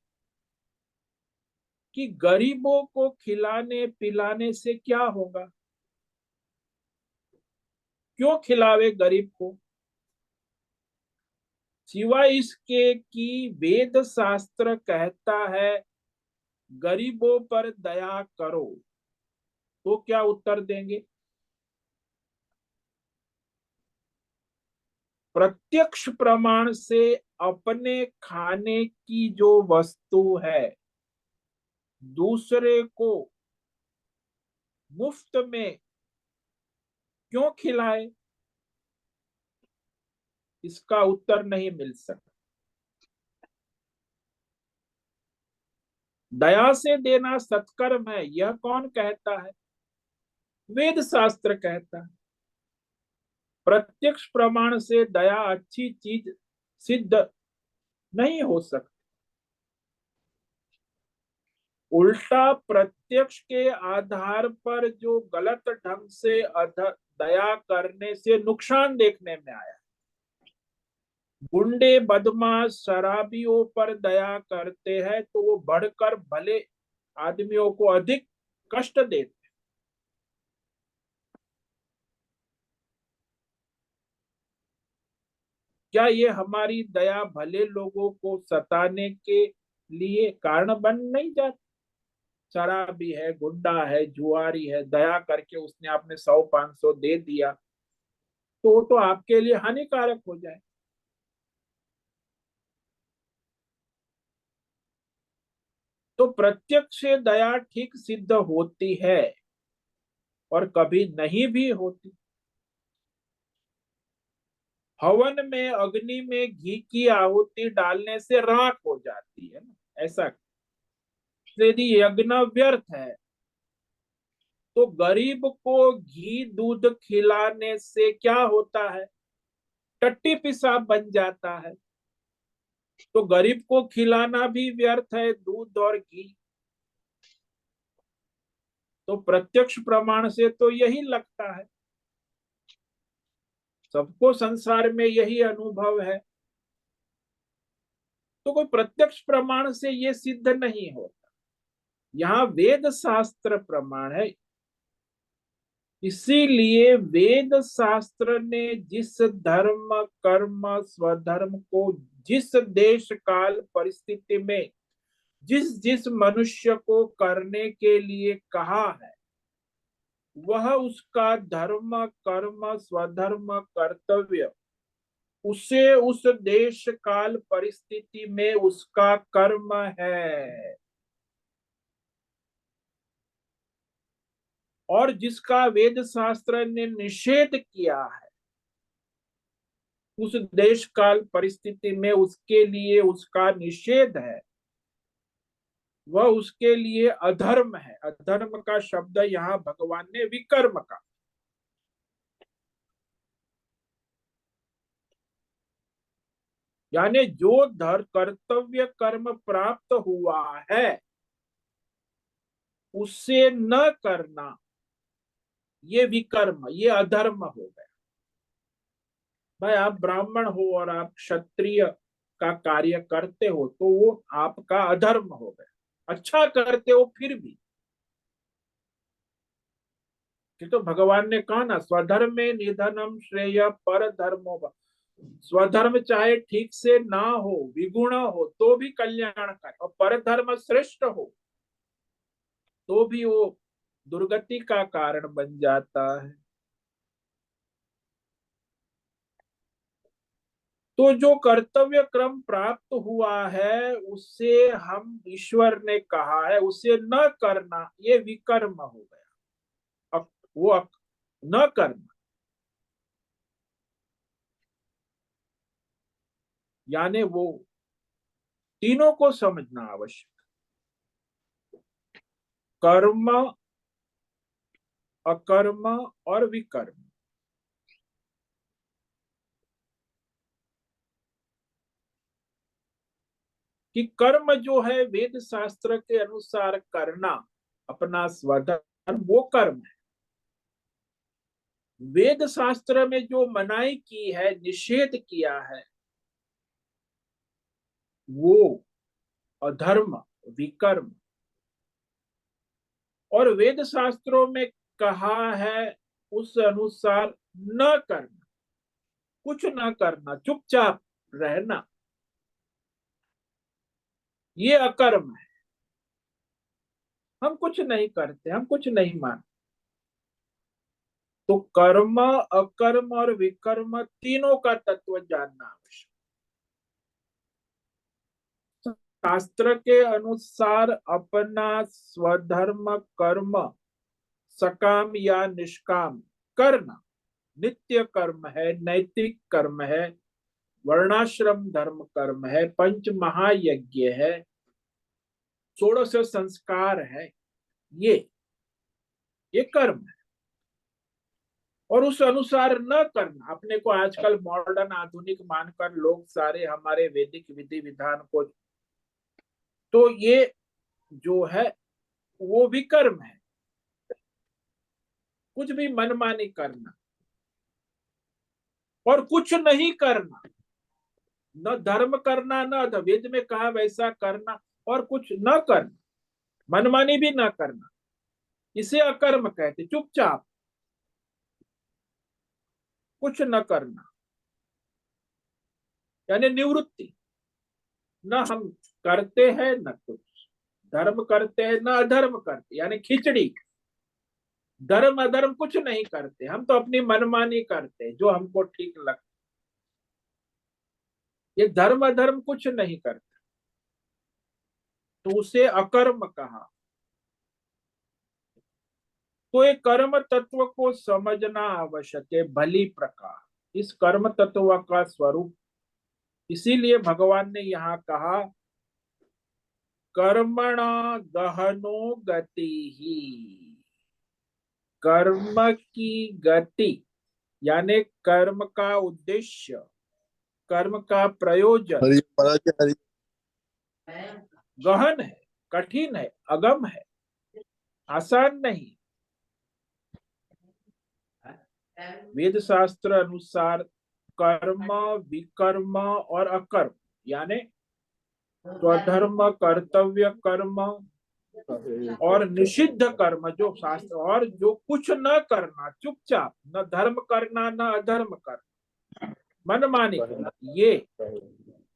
कि गरीबों को खिलाने पिलाने से क्या होगा। क्यों खिलावे गरीब को। सिवाय इसके कि वेद शास्त्र कहता है गरीबों पर दया करो, तो क्या उत्तर देंगे। प्रत्यक्ष प्रमाण से अपने खाने की जो वस्तु है दूसरे को मुफ्त में क्यों खिलाए, इसका उत्तर नहीं मिल सकता। दया से देना सत्कर्म है, यह कौन कहता है। वेद शास्त्र कहता है। प्रत्यक्ष प्रमाण से दया अच्छी चीज सिद्ध नहीं हो सकती। उल्टा प्रत्यक्ष के आधार पर जो गलत ढंग से दया करने से नुकसान देखने में आया। गुंडे, बदमाश, शराबियों पर दया करते हैं तो वो बढ़कर भले आदमियों को अधिक कष्ट देते। क्या ये हमारी दया भले लोगों को सताने के लिए कारण बन नहीं जाती। शराबी है, गुंडा है, जुआरी है, दया करके उसने आपने 100-500 दे दिया तो आपके लिए हानिकारक हो जाए। तो प्रत्यक्ष से दया ठीक सिद्ध होती है और कभी नहीं भी होती। हवन में, अग्नि में घी की आहुति डालने से राख हो जाती है ना, ऐसा। यदि यज्ञ व्यर्थ है तो गरीब को घी दूध खिलाने से क्या होता है, टट्टी पेशाब बन जाता है। तो गरीब को खिलाना भी व्यर्थ है, दूध और घी। तो प्रत्यक्ष प्रमाण से तो यही लगता है, सबको संसार में यही अनुभव है। तो कोई प्रत्यक्ष प्रमाण से ये सिद्ध नहीं होता। यहाँ वेद शास्त्र प्रमाण है। इसीलिए वेद शास्त्र ने जिस धर्म कर्म स्वधर्म को जिस देश काल परिस्थिति में जिस जिस मनुष्य को करने के लिए कहा है वह उसका धर्म कर्म स्वधर्म कर्तव्य उसे उस देश काल परिस्थिति में उसका कर्म है। और जिसका वेद शास्त्र ने निषेध किया है उस देश काल परिस्थिति में उसके लिए उसका निषेध है, वह उसके लिए अधर्म है। अधर्म का शब्द यहाँ भगवान ने विकर्म का। यानी जो धर कर्तव्य कर्म प्राप्त हुआ है उससे न करना, ये विकर्म, ये अधर्म हो गया। भाई आप ब्राह्मण हो और आप क्षत्रिय का कार्य करते हो तो वो आपका अधर्म हो गया। अच्छा करते हो फिर भी, कि तो भगवान ने कहा ना, स्वधर्म में निधनम श्रेय पर धर्मो वा। स्वधर्म चाहे ठीक से ना हो, विगुण हो, तो भी कल्याण कर, और पर धर्म श्रेष्ठ हो तो भी वो दुर्गति का कारण बन जाता है। तो जो कर्तव्य क्रम प्राप्त हुआ है उससे हम, ईश्वर ने कहा है उसे न करना, ये विकर्म हो गया। वो न करना यानी वो तीनों को समझना आवश्यक। कर्म, अकर्म और विकर्म। कि कर्म जो है वेद शास्त्र के अनुसार करना, अपना स्वधर्म, वो कर्म है। वेद शास्त्र में जो मनाही की है, निषेध किया है, वो अधर्म, विकर्म। और वेद शास्त्रों में कहा है उस अनुसार न करना, कुछ न करना, चुपचाप रहना, ये अकर्म है। हम कुछ नहीं करते, हम कुछ नहीं मानते। तो कर्म, अकर्म और विकर्म तीनों का तत्व जानना आवश्यक। शास्त्र के अनुसार अपना स्वधर्म कर्म, सकाम या निष्काम करना, नित्य कर्म है, नैतिक कर्म है, वर्णाश्रम धर्म कर्म है, पंच महायज्ञ है, षोड़श संस्कार है, ये कर्म है। और उस अनुसार न करना, अपने को आजकल मॉडर्न आधुनिक मानकर लोग सारे हमारे वैदिक विधि विधान को, तो ये जो है वो भी कर्म है। कुछ भी मनमानी करना और कुछ नहीं करना, न धर्म करना, न वेद में कहा वैसा करना, और कुछ न करना, मनमानी भी न करना, इसे अकर्म कहते। चुपचाप कुछ न करना यानी निवृत्ति। न हम करते हैं न कुछ, धर्म करते हैं न अधर्म करते, यानी खिचड़ी। धर्म अधर्म कुछ नहीं करते, हम तो अपनी मनमानी करते जो हमको ठीक लगता। ये धर्म अधर्म कुछ नहीं करते, तो उसे अकर्म कहा। तो ये कर्म तत्व को समझना आवश्यक है भली प्रकार, इस कर्म तत्व का स्वरूप। इसीलिए भगवान ने यहाँ कहा, कर्मण गहनो गति ही। कर्म की गति यानी कर्म का उद्देश्य, कर्म का प्रयोजन हरि महाराज जी, हरि। गहन है, कठिन है, अगम है, आसान नहीं। वेद शास्त्र अनुसार कर्म, विकर्म और अकर्म यानी स्वधर्म, कर्तव्य कर्म और निषिद्ध कर्म, जो शास्त्र, और जो कुछ न करना, चुपचाप, न धर्म करना न अधर्म करना, मनमानी करना, ये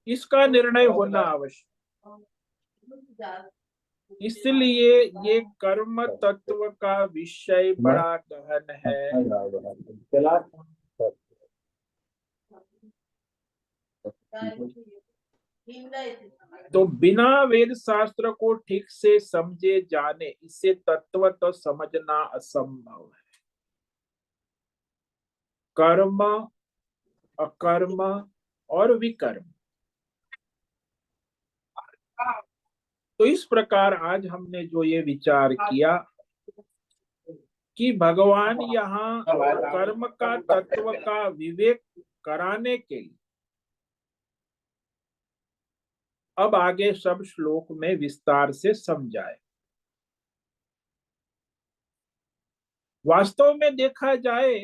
इसका निर्णय होना आवश्यक। इसलिए ये कर्म तत्व का विषय बड़ा गहन है। तो बिना वेद शास्त्र को ठीक से समझे जाने इसे तत्व तो समझना असंभव है। कर्म, अकर्म और विकर्म। तो इस प्रकार आज हमने जो ये विचार किया कि भगवान यहाँ कर्म का तत्व का विवेक कराने के लिए अब आगे सब श्लोक में विस्तार से समझाए। वास्तव में देखा जाए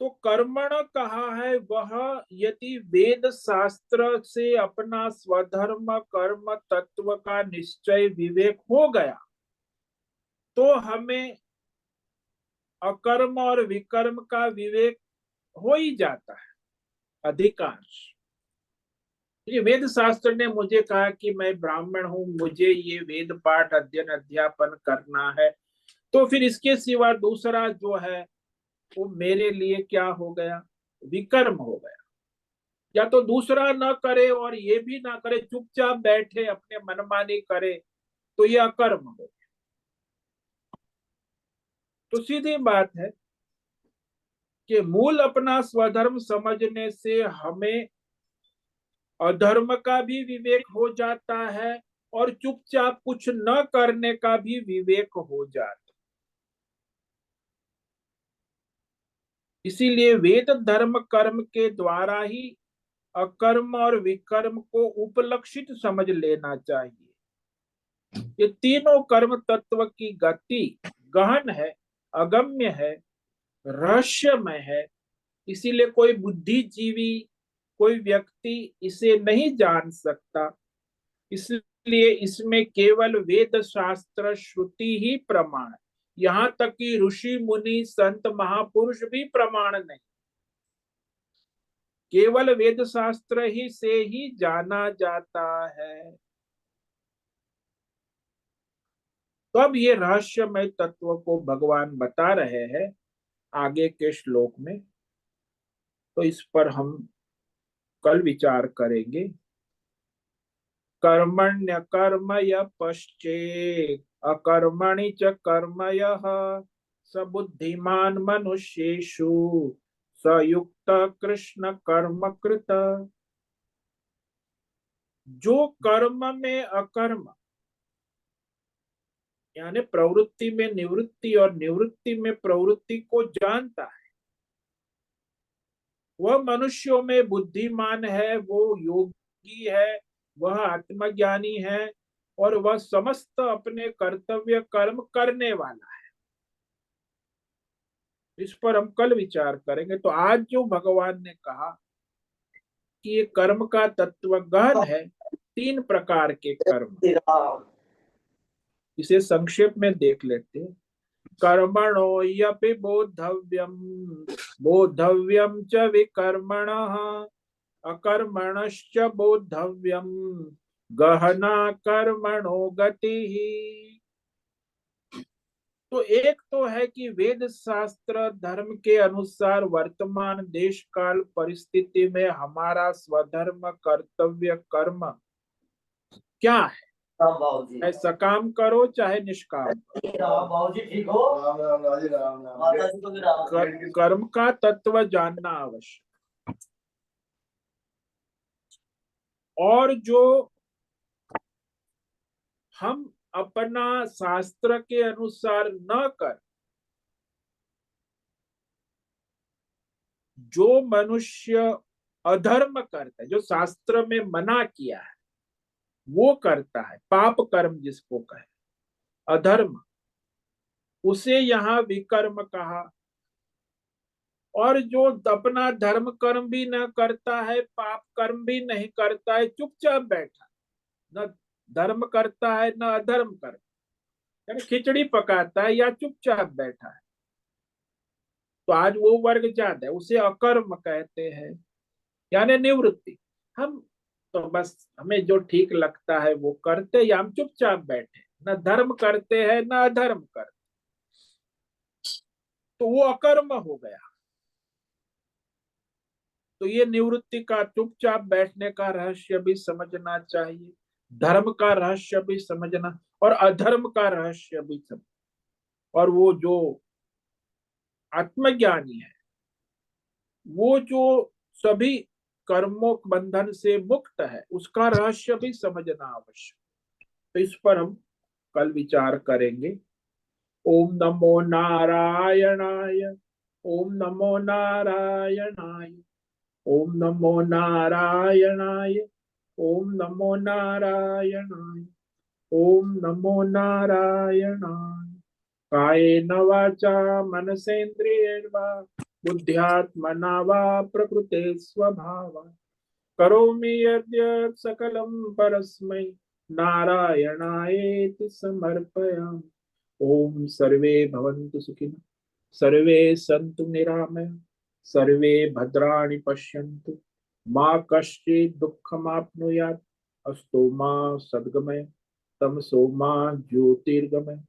तो कर्मण कहा है वह, यदि वेद शास्त्र से अपना स्वधर्म कर्म तत्व का निश्चय विवेक हो गया तो हमें अकर्म और विकर्म का विवेक हो ही जाता है अधिकांश। ये वेद शास्त्र ने मुझे कहा कि मैं ब्राह्मण हूं, मुझे ये वेद पाठ अध्ययन अध्यापन करना है, तो फिर इसके सिवा दूसरा जो है वो मेरे लिए क्या हो गया, विकर्म हो गया। या तो दूसरा न करे और ये भी ना करे, चुपचाप बैठे अपने मनमानी करे, तो ये अकर्म हो। तो सीधी बात है कि मूल अपना स्वधर्म समझने से हमें अधर्म का भी विवेक हो जाता है और चुपचाप कुछ न करने का भी विवेक हो जाता है। इसीलिए वेद धर्म कर्म के द्वारा ही अकर्म और विकर्म को उपलक्षित समझ लेना चाहिए। ये तीनों कर्म तत्व की गति गहन है, अगम्य है, रहस्यमय है। इसीलिए कोई बुद्धिजीवी, कोई व्यक्ति इसे नहीं जान सकता। इसलिए इसमें केवल वेद शास्त्र श्रुति ही प्रमाण है। यहाँ तक कि ऋषि मुनि संत महापुरुष भी प्रमाण नहीं, केवल वेद शास्त्र ही से ही जाना जाता है। तो अब ये रहस्यमय तत्व को भगवान बता रहे हैं आगे के श्लोक में, तो इस पर हम कल विचार करेंगे। कर्मण्य कर्म य पश्चेत् अकर्मणि च कर्म यः स बुद्धिमान मनुष्येषु स युक्त कृष्ण कर्म कृत। जो कर्म में अकर्म यानी प्रवृत्ति में निवृत्ति और निवृत्ति में प्रवृत्ति को जानता है, वह मनुष्यों में बुद्धिमान है, वो योगी है, वह आत्मज्ञानी है और वह समस्त अपने कर्तव्य कर्म करने वाला है। इस पर हम कल विचार करेंगे। तो आज जो भगवान ने कहा कि ये कर्म का तत्व गहन है, तीन प्रकार के कर्म, इसे संक्षेप में देख लेते हैं। कर्मणो यपि बोद्धव्यम बोद्धव्यम च विकर्मणः अकर्मणश्च बोद्धव्यम गहना कर्मणो गति। तो एक तो है कि वेद शास्त्र धर्म के अनुसार वर्तमान देश काल परिस्थिति में हमारा स्वधर्म कर्तव्य कर्म क्या है। चाहे सकाम करो चाहे निष्काम करो, ठीक हो। राम राम राजी राम राम माता जी को भी राम। कर्म का तत्व जानना आवश्यक। और जो हम अपना शास्त्र के अनुसार न कर, जो मनुष्य अधर्म करता है, जो शास्त्र में मना किया है वो करता है, पाप कर्म जिसको कहे अधर्म, उसे यहाँ विकर्म कहा। और जो अपना धर्म कर्म भी न करता है, पाप कर्म भी नहीं करता है, चुपचाप बैठा, न धर्म करता है न अधर्म करता, यानी खिचड़ी पकाता है या चुपचाप बैठा है, तो आज वो वर्ग ज्यादा है, उसे अकर्म कहते हैं, यानी निवृत्ति। हम तो बस हमें जो ठीक लगता है वो करते, या हम चुपचाप बैठे, न धर्म करते हैं न अधर्म करते, तो वो अकर्म हो गया। तो ये निवृत्ति का, चुपचाप बैठने का रहस्य भी समझना चाहिए, धर्म का रहस्य भी समझना और अधर्म का रहस्य भी समझना। और वो जो आत्मज्ञानी है, वो जो सभी कर्मों बंधन से मुक्त है, उसका रहस्य भी समझना आवश्यक। तो इस पर हम कल विचार करेंगे। ओम नमो नारायणाय, ओम नमो नारायणाय, ओम नमो नारायणाय, ओम नमो नारायणाय, ओम नमो नारायणाय। कायेन वाचा मनसेन्द्रियेण वा बुद्ध्यात्मना वा प्रकृते स्वभावात् करोमि यद्यत् सकलं परस्मै नारायणायेति समर्पयामि। ओम सर्वे भवन्तु सुखिनः, सर्वे सन्तु निरामया, सर्वे भद्राणि पश्यन्तु, मा कश्चित् दुःखमाप्नुयात्, अस्तु मा सद्गमय, तमसो मा ज्योतिर्गमय,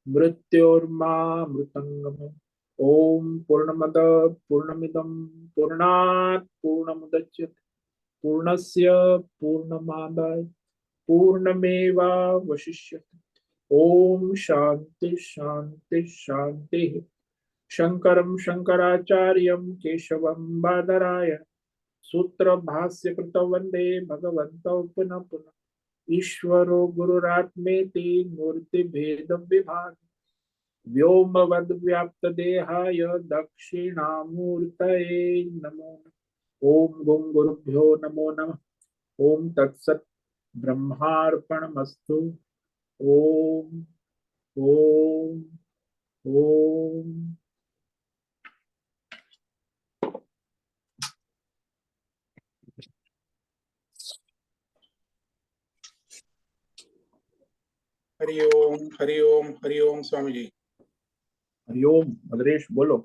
मृत्योर्मा मृतंगमय। ओम पूर्णमद पूर्णमिदं पूर्णात् पूर्णमुदच्यते, पूर्णस्य पूर्णमादाय पूर्णमेवावशिष्यते। ओम शांति शांति शांति। शंकरं शंकराचार्यं केशवं बादरायण सूत्र भाष्य कृतौ वंदे भगवन्तौ पुनः पुनः। ईश्वरो गुरुरात्मेति मूर्ति भेद विभाग व्योमवद् व्याप्त देहाय दक्षिणामूर्तये नमो नमः। ओम गुं गुरुभ्यो नमो नमः। ओम तत्सत् ब्रह्मार्पणमस्तु। ओम ओम ओम। हरिओम हरिओम हरिओम। स्वामी जी, हरिओम। भद्रेश बोलो।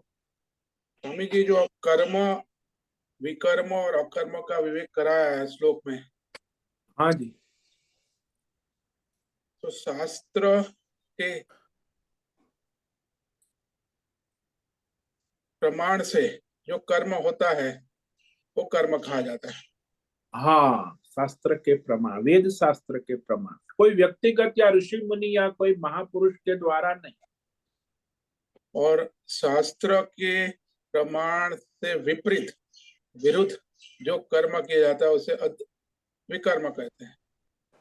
स्वामी जी, जो आप कर्म, विकर्म और अकर्म का विवेक कराया है श्लोक में, हाँ जी। तो शास्त्र के प्रमाण से जो कर्म होता है वो कर्म कहा जाता है। हाँ, शास्त्र के प्रमाण, वेद शास्त्र के प्रमाण, कोई व्यक्तिगत या ऋषि मुनि या कोई महापुरुष के द्वारा नहीं। और शास्त्र के प्रमाण से विपरीत, विरुद्ध जो कर्म किया जाता है उसे विकर्म कहते हैं।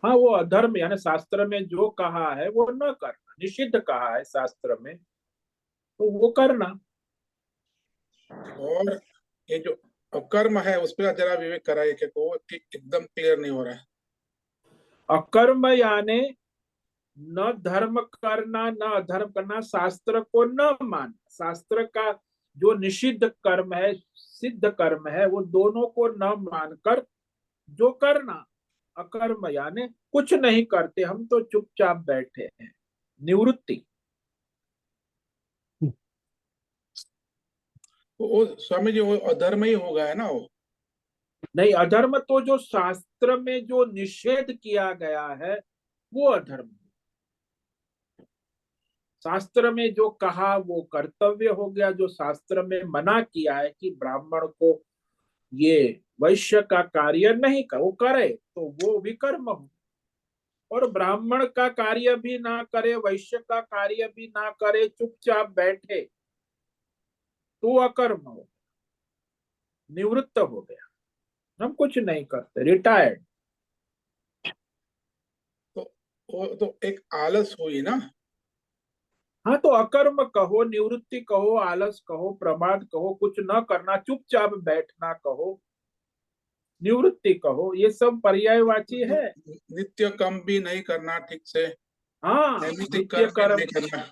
हाँ, वो अधर्म, यानी शास्त्र में जो कहा है वो न करना, निषिद्ध कहा है शास्त्र में, तो वो करना। और ये जो अकर्म है उस पर जरा विवेक कराइए, क्योंकि वो एकदम क्लियर नहीं हो रहा है। अकर्म यानी न धर्म करना न अधर्म करना, शास्त्र को न मानना, शास्त्र का जो निषिद्ध कर्म है, सिद्ध कर्म है, वो दोनों को न मानकर जो करना। अकर्म यानी कुछ नहीं करते, हम तो चुपचाप बैठे हैं, निवृत्ति। तो वो स्वामी जी, वो अधर्म ही होगा, है ना वो? नहीं, अधर्म तो जो शास्त्र में जो निषेध किया गया है वो अधर्म। शास्त्र में जो कहा वो कर्तव्य हो गया, जो शास्त्र में मना किया है कि ब्राह्मण को ये वैश्य का कार्य नहीं कर, वो करे तो वो भी कर्म हो। और ब्राह्मण का कार्य भी ना करे, वैश्य का कार्य भी ना करे, चुपचाप बैठे, तो अकर्म हो, निवृत्त हो गया, हम कुछ नहीं करते, रिटायर्ड। तो वो तो एक आलस हुई ना। हाँ, तो अकर्म कहो, निवृत्ति कहो, आलस कहो, प्रमाद कहो, कुछ न करना, चुपचाप बैठना कहो, निवृत्ति कहो, ये सब पर्यायवाची है। नित्य कर्म भी नहीं करना ठीक से, हाँ, नैमित्तिक नित्य कर्म भी कर्म, नहीं करना।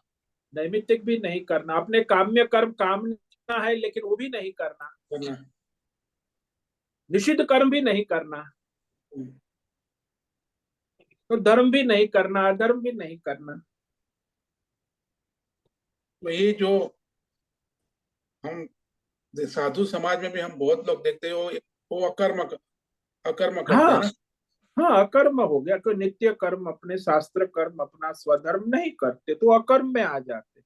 नैमित्तिक भी नहीं करना, अपने काम्य कर्म कामना है लेकिन वो भी नहीं करना, करना। निषिद्ध कर्म भी नहीं करना, हम्म। तो धर्म भी नहीं करना, अधर्म भी नहीं करना। तो ये जो हम साधु समाज में भी हम बहुत लोग देखते हैं, वो अकर्म अकर्म करते हैं हाँ, ना। हाँ, अकर्म हो गया, कोई नित्य कर्म, अपने शास्त्र कर्म, अपना स्वधर्म नहीं करते तो अकर्म में आ जाते।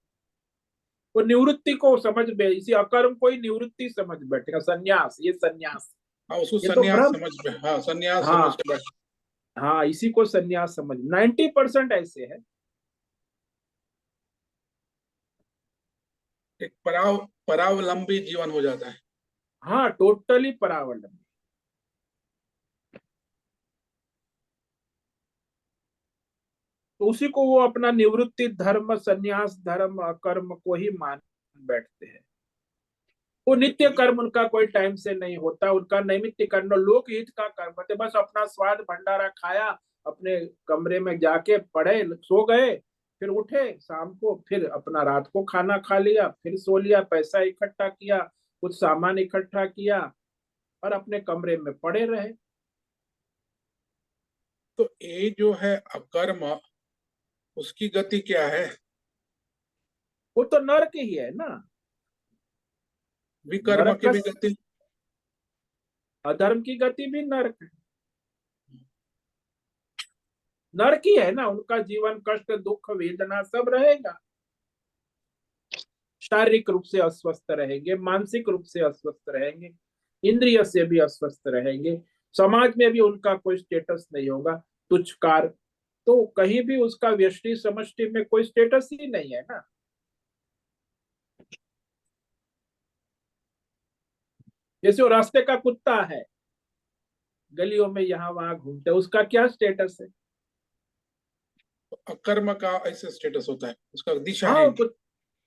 वो निवृत्ति को समझ में, इसी अकर्म को ही निवृत्ति समझ बैठेगा, सन्यास, ये सन्यास, हाँ, उसको ये तो सन्यास भ्रम। समझ में, हाँ सन्यास समझ हाँ, के बैठ। हाँ, इसी को सन्यास समझ, 90% ऐसे है। एक परावलंबी जीवन हो जाता है। हाँ, टोटली परावलंबी। तो उसी को वो अपना निवृत्ति धर्म, सन्यास धर्म, अकर्म को ही मान बैठते हैं। वो नित्य कर्म उनका कोई टाइम से नहीं होता, उनका नैमित्य कर्म लोक हित का कर्म होते, बस अपना स्वाद भंडारा खाया, अपने कमरे में जाके पढ़े, सो गए, फिर उठे शाम को, फिर अपना रात को खाना खा लिया, फिर सो लिया, पैसा इकट्ठा किया, कुछ सामान इकट्ठा किया, और अपने कमरे में पड़े रहे। तो ये जो है अकर्म, उसकी गति क्या है? वो तो नर्क ही है ना। विकर्म की भी गति, अधर्म की गति भी नरक है। नरक ही है ना, उनका जीवन कष्ट दुख वेदना सब रहेगा। शारीरिक रूप से अस्वस्थ रहेंगे, मानसिक रूप से अस्वस्थ रहेंगे, इंद्रिय से भी अस्वस्थ रहेंगे, समाज में भी उनका कोई स्टेटस नहीं होगा, तुच्छकार। तो कहीं भी उसका व्यष्टि समष्टि में कोई स्टेटस ही नहीं है ना। जैसे वो रास्ते का कुत्ता है, गलियों में यहाँ वहां घूमते, उसका क्या स्टेटस है? अकर्म का ऐसा स्टेटस होता है, उसका हाँ, दिशाहीन।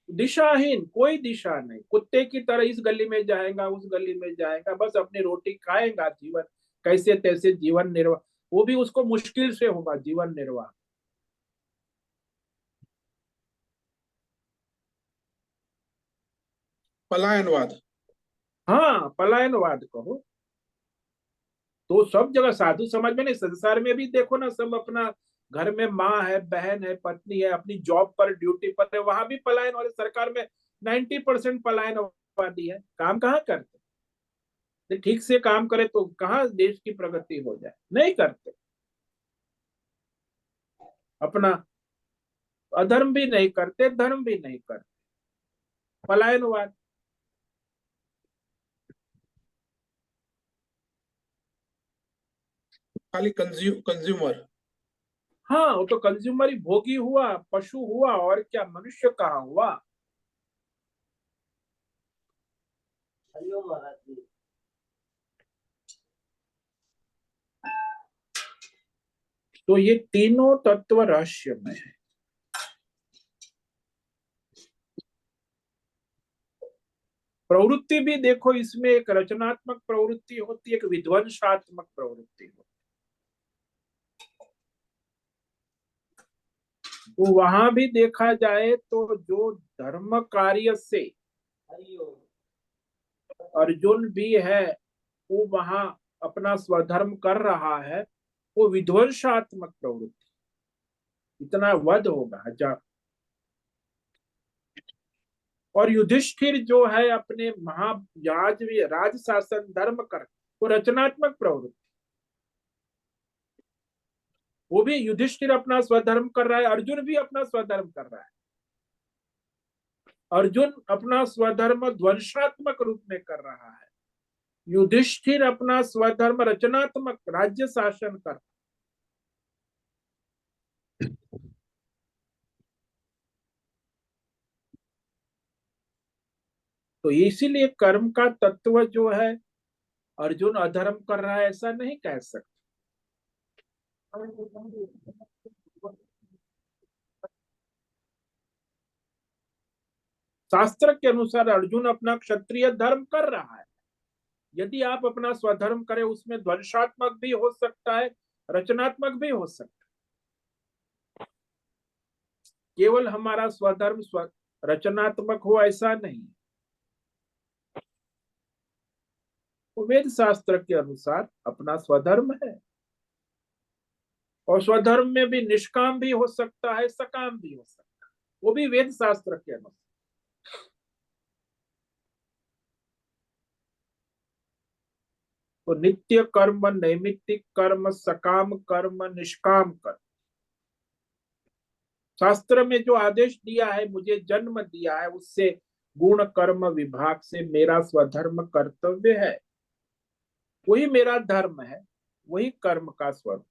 दिशाहीन, कोई दिशा नहीं, कुत्ते की तरह इस गली में जाएगा उस गली में जाएगा, बस अपनी रोटी खाएगा, जीवन कैसे तैसे जीवन निर्वाह, वो भी उसको मुश्किल से होगा जीवन निर्वाह। पलायनवाद। हाँ, पलायनवाद कहो। तो सब जगह साधु समाज में नहीं, संसार में भी देखो ना, सब अपना घर में माँ है, बहन है, पत्नी है, अपनी जॉब पर ड्यूटी पर है, वहां भी पलायन वाले, सरकार में 90% पलायनवादी है। काम कहाँ करते? ठीक से काम करे तो कहाँ देश की प्रगति हो जाए, नहीं करते। अपना अधर्म भी नहीं करते, धर्म भी नहीं करते, पलायनवाद। खाली कंज्यूमर। हाँ, वो तो कंज्यूमर ही, भोगी हुआ, पशु हुआ, और क्या मनुष्य कहाँ हुआ। हरिओम महाराज जी। तो ये तीनों तत्व रहस्यमय है। प्रवृत्ति भी देखो, इसमें एक रचनात्मक प्रवृत्ति होती है, एक विध्वंसात्मक प्रवृत्ति होती है। तो वहां भी देखा जाए तो जो धर्म कार्य से अर्जुन भी है, वो वहां अपना स्वधर्म कर रहा है, वो विध्वंसात्मक प्रवृत्ति। इतना वध होगा हजार। और युधिष्ठिर जो है अपने राज शासन धर्म कर, वो रचनात्मक प्रवृत्ति। वो भी युधिष्ठिर अपना स्वधर्म कर रहा है, अर्जुन भी अपना स्वधर्म कर रहा है। अर्जुन अपना स्वधर्म ध्वंसात्मक रूप में कर रहा है, युधिष्ठिर अपना स्वधर्म रचनात्मक राज्य शासन कर। तो इसीलिए कर्म का तत्व जो है, अर्जुन अधर्म कर रहा है ऐसा नहीं कह सकते। शास्त्र के अनुसार अर्जुन अपना क्षत्रिय धर्म कर रहा है। यदि आप अपना स्वधर्म करें, उसमें ध्वंसात्मक भी हो सकता है, रचनात्मक भी हो सकता है। केवल हमारा स्वधर्म रचनात्मक हो ऐसा नहीं। तो वेद शास्त्र के अनुसार अपना स्वधर्म है, और स्वधर्म में भी निष्काम भी हो सकता है, सकाम भी हो सकता है, वो भी वेद शास्त्र के अनुसार। तो नित्य कर्म, नैमित्तिक कर्म, सकाम कर्म, निष्काम कर्म, शास्त्र में जो आदेश दिया है, मुझे जन्म दिया है, उससे गुण कर्म विभाग से मेरा स्वधर्म कर्तव्य है, वही मेरा धर्म है, वही कर्म का स्वरूप।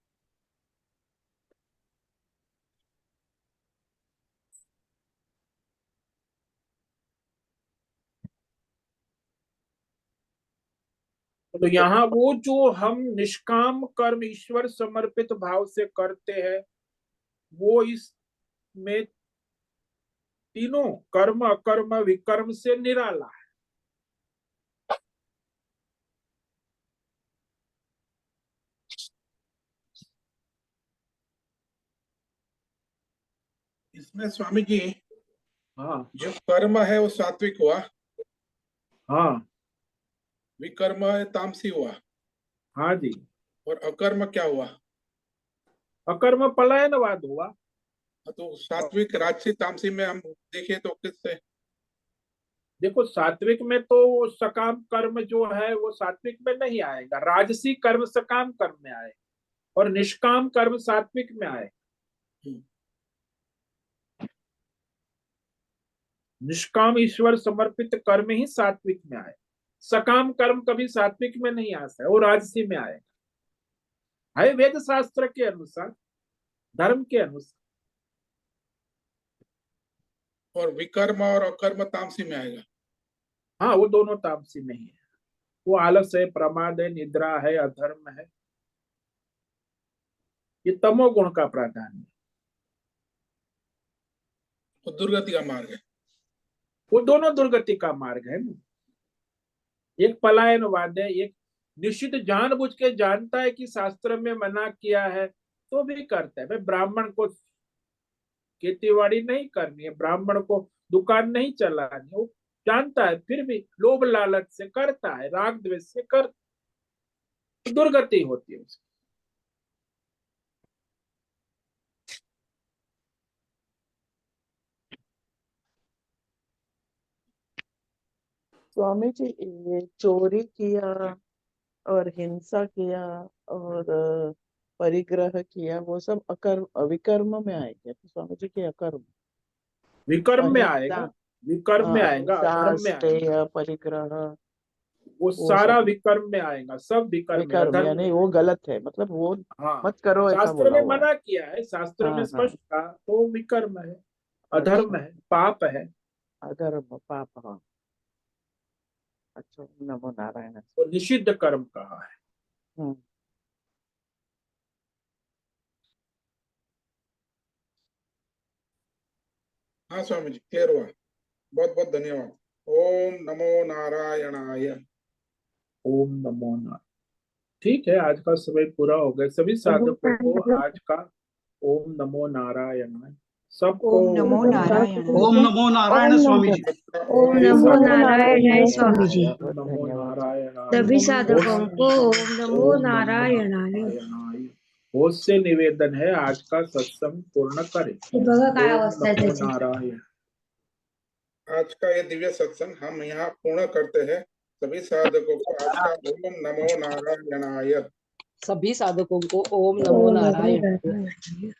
तो यहाँ वो जो हम निष्काम कर्म ईश्वर समर्पित भाव से करते हैं, वो इसमें तीनों कर्म अकर्म विकर्म से निराला है। इसमें स्वामी जी, हाँ जो कर्म है वो सात्विक हुआ, हाँ विकर्म है तामसी हुआ, हाँ जी। और अकर्म क्या हुआ? अकर्म पलायनवाद हुआ। तो सात्विक राजसी तामसी में हम देखें तो किससे? देखो सात्विक में तो सकाम कर्म जो है वो सात्विक में नहीं आएगा, राजसी कर्म सकाम कर्म में आए और निष्काम कर्म सात्विक में आए। निष्काम ईश्वर समर्पित कर्म ही सात्विक में आए, सकाम कर्म कभी सात्विक में नहीं आ सकता, वो राजसी में आएगा। है वेद शास्त्र के अनुसार, धर्म के अनुसार। और विकर्म और अकर्म तामसी में आएगा। हाँ, वो दोनों तामसी में ही है। वो आलस है, प्रमाद है, निद्रा है, अधर्म है, ये तमोगुण का प्राधान्य है। वो दुर्गति का मार्ग है। वो दोनों दुर्गति का मार्ग है ना। एक पलायनवाद है, एक निश्चित जानबूझ के जानता है कि शास्त्र में मना किया है तो भी करता है। भाई ब्राह्मण को खेतीबाड़ी नहीं करनी है, ब्राह्मण को दुकान नहीं चलानी, वो जानता है फिर भी लोभ लालच से करता है, राग द्वेष से कर, दुर्गति होती है उसकी। स्वामी जी, ये चोरी किया और हिंसा किया और परिग्रह किया, वो सब अकर्म अविकर्म में आएंगे तो स्वामी जी के अकर्म। विकर्म में अहिंसा, आएगा, विकर्म में आएगा, अहिंसा, अधर्म में आएगा, स्तेय, परिग्रह, वो वो सारा सब विकर्म में आएगा, सब विकर्म में, विकर्म, अधर्म यानी में। वो गलत है, मतलब वो हाँ, मत करो ऐसा शास्त्र बोला ने हुआ है। मना किया है, शास्त्र में हाँ हाँ, स्पष्ट था, तो विकर्म है, अधर्म अच्छा, है, पाप है, अधर्म पाप, हाँ। अच्छा, नमो नारायण। वो निषिद्ध कर्म कहा है। हम्म। हाँ स्वामी जी, क्लियर हुआ। बहुत बहुत धन्यवाद। ओम नमो नारायणाय। ओम नमो नारायण। ठीक है, आज का समय पूरा हो गया। सभी साधकों को आज का ओम नमो नारायणाय, सबको ओम नमो नारायण। ओम नमो नारायण स्वामी जी। ओम सभी नमो साधकों नारायणाय स्वामी जी। ओम नमो नारायणाय। सभी साधकों को ओम नमो ओम नमो नारायणाय। नारायणाय। होश से निवेदन है, आज का सत्संग पूर्ण करें। हे बघा काय ओम अवस्था आहे नमो त्याची। नारायण। आज का ये दिव्य सत्संग हम यहाँ पूर्ण करते हैं। सभी साधकों को आज का ओम नमो नारायणाय। सभी साधकों को ओम नमो ओम नमो नारायण। नारायणाय।